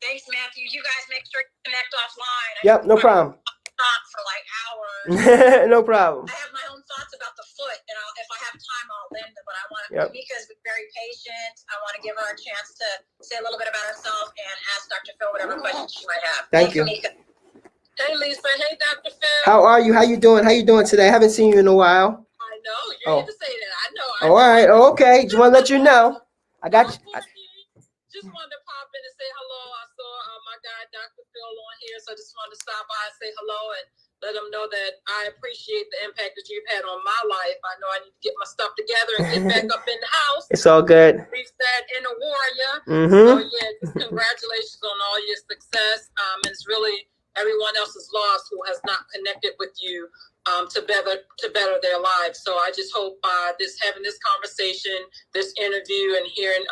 Thanks, Matthew. You guys make sure you connect offline.
Yep, no problem.
Talk for like hours.
No problem.
I have my own thoughts about the foot, and if I have time, I'll lend them. But I want Mika's very patient. I want to give her a chance to say a little bit about herself and ask Dr. Phil whatever questions she might have.
Thank you,
Mika. Hey, Lisa. Hey, Dr. Phil.
How are you? How you doing? How you doing today? I haven't seen you in a while.
I know. You need to say that. I know.
All right. Okay. Just want to let you know. I got you.
Just wanted to pop in and say hello. I saw my guy, Dr. Phil, on here, so I just wanted to stop by and say hello and let them know that I appreciate the impact that you've had on my life. I know I need to get my stuff together and get back up in the house.
It's all good.
Reach that inner warrior.
Mm-hmm.
So yeah, just congratulations on all your success. And it's really everyone else's loss who has not connected with you to better their lives. So I just hope having this conversation, this interview, and hearing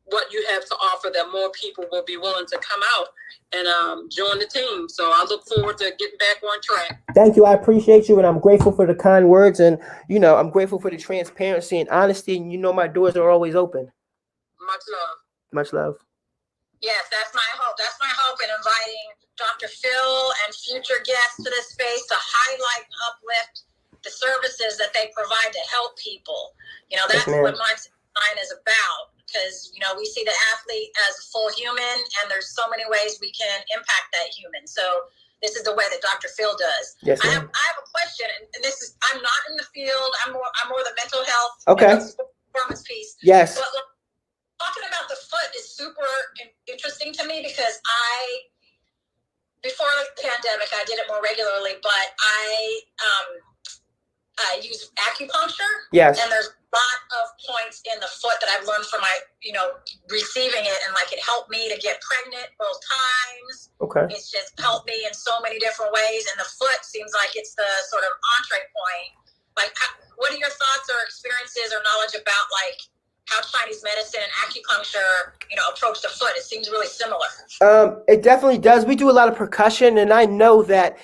what you have to offer, that more people will be willing to come out and join the team. So I look forward to getting back on track.
Thank you. I appreciate you, and I'm grateful for the kind words, and I'm grateful for the transparency and honesty, and my doors are always open.
Much love.
Much love.
Yes, that's my hope. That's my hope in inviting Dr. Phil and future guests to this space to highlight and uplift the services that they provide to help people. That's what Mindset Design is about. Because, we see the athlete as a full human, and there's so many ways we can impact that human. So this is the way that Dr. Phil does.
Yes,
I have a question, and this is, I'm not in the field. I'm more the mental health.
Okay.
Performance piece.
Yes.
But talking about the foot is super interesting to me, because before the pandemic, I did it more regularly, but I use acupuncture.
Yes.
And there's lot of points in the foot that I've learned from my, receiving it, and it helped me to get pregnant both times.
Okay.
It's just helped me in so many different ways, and the foot seems like it's the sort of entree point. What are your thoughts or experiences or knowledge about how Chinese medicine and acupuncture, approach the foot? It seems really similar.
It definitely does. We do a lot of percussion, and I know that,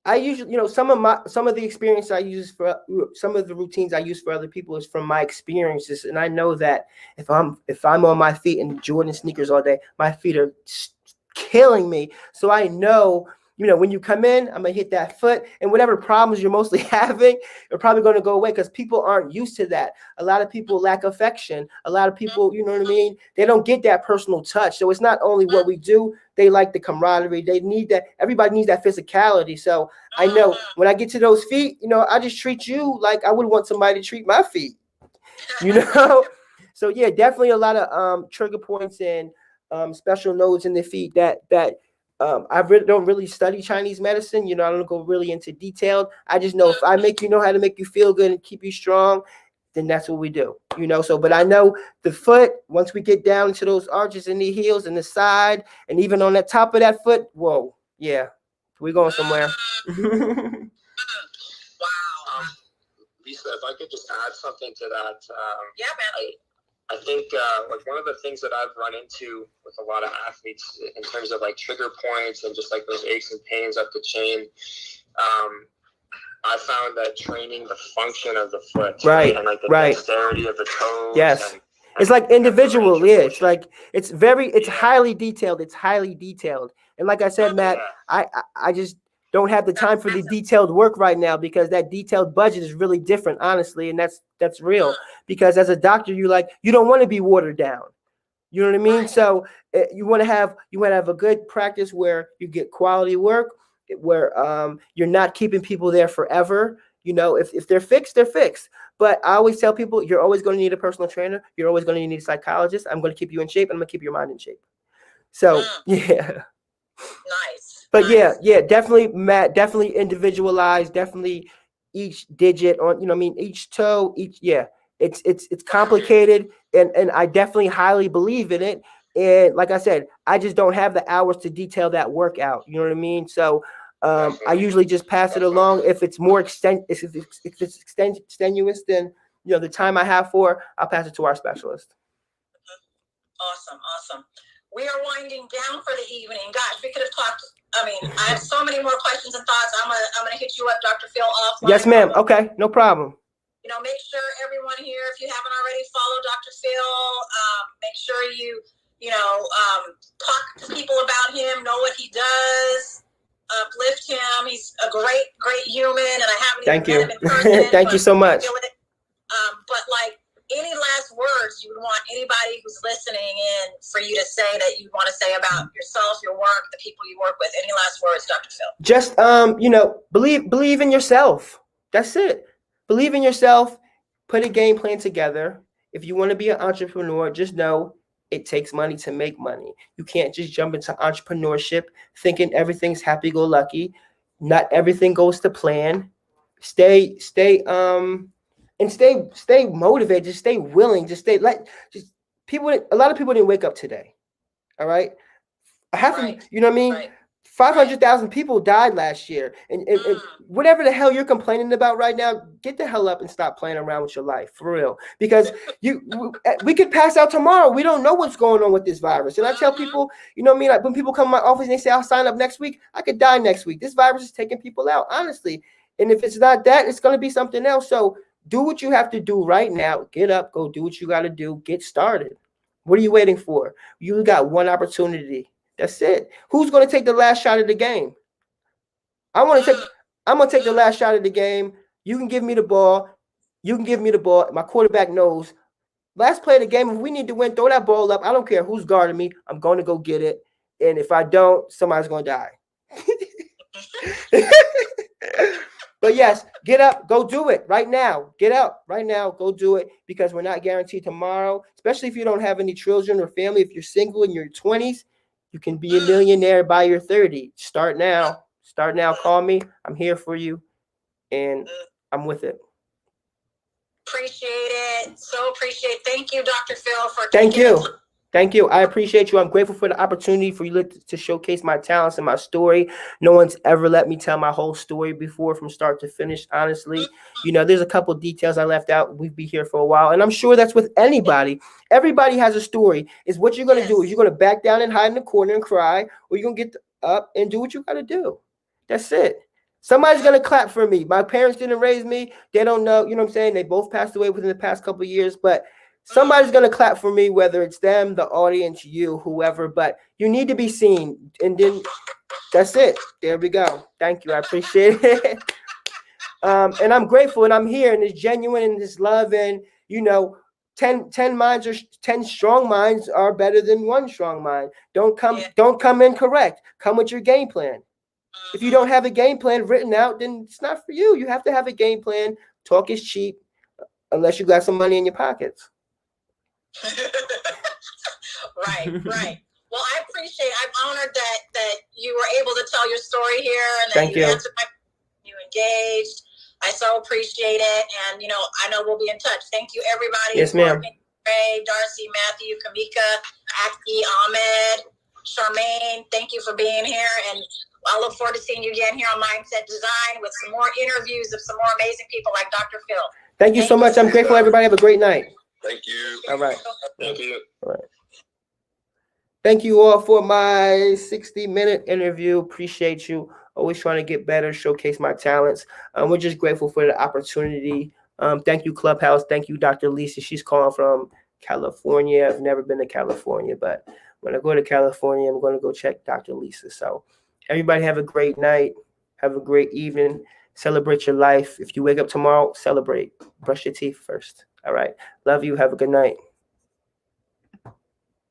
I usually, some of the experience I use for some of the routines I use for other people is from my experiences, and I know that if I'm on my feet in Jordan sneakers all day, my feet are killing me. So I know, you know, when you come in, I'm gonna hit that foot, and whatever problems you're mostly having are probably going to go away because people aren't used to that. A lot of people lack affection. A lot of people, you know what I mean? They don't get that personal touch. So it's not only what we do, they like the camaraderie. They need that. Everybody needs that physicality. So I know when I get to those feet, you know, I just treat you like I would want somebody to treat my feet, you know? So yeah, definitely a lot of trigger points and special nodes in the feet that I don't really study Chinese medicine. You know, I don't go really into detail. I just know if I make you know how to make you feel good and keep you strong, then that's what we do. You know, so but I know the foot, once we get down to those arches and the heels and the side, and even on the top of that foot, whoa, yeah, we're going somewhere.
Wow. Lisa, if I could just add something to that.
Yeah, man.
I think like one of the things that I've run into with a lot of athletes in terms of like trigger points and just like those aches and pains up the chain, I found that training the function of the foot,
right,
and like the
right.
dexterity of the toes.
Yes.
And
it's like individual. Yeah. It's like, it's highly detailed. It's highly detailed. And like I said, Matt, I just don't have the time for the detailed work right now because that detailed budget is really different, honestly. And that's real because as a doctor, you don't want to be watered down. You know what I mean? So you want to have a good practice where you get quality work, where you're not keeping people there forever. You know, if they're fixed, they're fixed. But I always tell people, you're always going to need a personal trainer. You're always going to need a psychologist. I'm going to keep you in shape, and I'm going to keep your mind in shape. So, yeah.
Nice.
But yeah, definitely, Matt, definitely individualized, definitely each digit on, you know what I mean, each toe, it's complicated, and I definitely highly believe in it. And like I said, I just don't have the hours to detail that workout. You know what I mean? So I usually just pass it along. If it's more if it's extenuous than, you know, the time I have for, I'll pass it to our specialist.
Awesome. We are winding down for the evening. Gosh, we could have talked. I mean, I have so many more questions and thoughts. I'm gonna hit you up, Dr. Phil, offline.
Yes, ma'am. Okay, no problem.
You know, make sure everyone here, if you haven't already, follow Dr. Phil. Make sure you talk to people about him, know what he does, uplift him. He's a great human, and I haven't even met him in person.
Thank you so much.
But like, any last words you would want anybody who's listening in for you to say that you want to say about yourself, your work, the people you work with? Any last words, Dr. Phil?
Just believe in yourself. That's it. Believe in yourself. Put a game plan together. If you want to be an entrepreneur, just know it takes money to make money. You can't just jump into entrepreneurship thinking everything's happy-go-lucky. Not everything goes to plan. Stay motivated. Just stay willing. A lot of people didn't wake up today. All right. You know what I mean? Right. 500,000 people died last year. And whatever the hell you're complaining about right now, get the hell up and stop playing around with your life, for real. Because we could pass out tomorrow. We don't know what's going on with this virus. And I tell people, you know what I mean? Like when people come to my office and they say, I'll sign up next week, I could die next week. This virus is taking people out, honestly. And if it's not that, it's going to be something else. So do what you have to do right now. Get up, go do what you got to do. Get started. What are you waiting for? You got one opportunity. That's it. Who's going to take the last shot of the game? I'm going to take the last shot of the game. You can give me the ball. My quarterback knows. Last play of the game, if we need to win, throw that ball up. I don't care who's guarding me. I'm going to go get it. And if I don't, somebody's going to die. But yes, get up, go do it right now. Get up right now, go do it, because we're not guaranteed tomorrow, especially if you don't have any children or family. If you're single in your 20s, you can be a millionaire by your 30. Start now. Call me. I'm here for you, and I'm with it.
Appreciate it. So appreciate it. Thank you, Dr. Phil, for
Thank you. I appreciate you. I'm grateful for the opportunity for you to showcase my talents and my story. No one's ever let me tell my whole story before from start to finish, honestly. You know, there's a couple of details I left out. We'd be here for a while. And I'm sure that's with anybody. Everybody has a story. Is what you're going to do. Is you're going to back down and hide in the corner and cry, or you're going to get up and do what you got to do. That's it. Somebody's going to clap for me. My parents didn't raise me. They don't know. You know what I'm saying? They both passed away within the past couple of years. But somebody's going to clap for me, whether it's them, the audience, you, whoever, but you need to be seen. And then that's it. There we go. Thank you. I appreciate it. And I'm grateful, and I'm here, and it's genuine, and it's love, and 10 minds or 10 strong minds are better than one strong mind. Don't come incorrect. Come with your game plan. If you don't have a game plan written out, then it's not for you. You have to have a game plan. Talk is cheap, unless you got some money in your pockets.
Right. Well, I'm honored that you were able to tell your story here, and that you answered you engaged. I so appreciate it, and I know we'll be in touch. Thank you, everybody.
Yes, ma'am.
Ray, Darcy, Matthew, Kamika, Aki, Ahmed, Charmaine. Thank you for being here, and I look forward to seeing you again here on Mindset Design with some more interviews of some more amazing people like Dr. Phil.
Thank you so much. I'm grateful. Everybody have a great night.
Thank you.
All right.
Thank you.
All right. Thank you all for my 60-minute interview. Appreciate you. Always trying to get better, showcase my talents. We're just grateful for the opportunity. Thank you, Clubhouse. Thank you, Dr. Lisa. She's calling from California. I've never been to California, but when I go to California, I'm going to go check Dr. Lisa. So everybody have a great night. Have a great evening. Celebrate your life. If you wake up tomorrow, celebrate. Brush your teeth first. All right. Love you. Have a good night.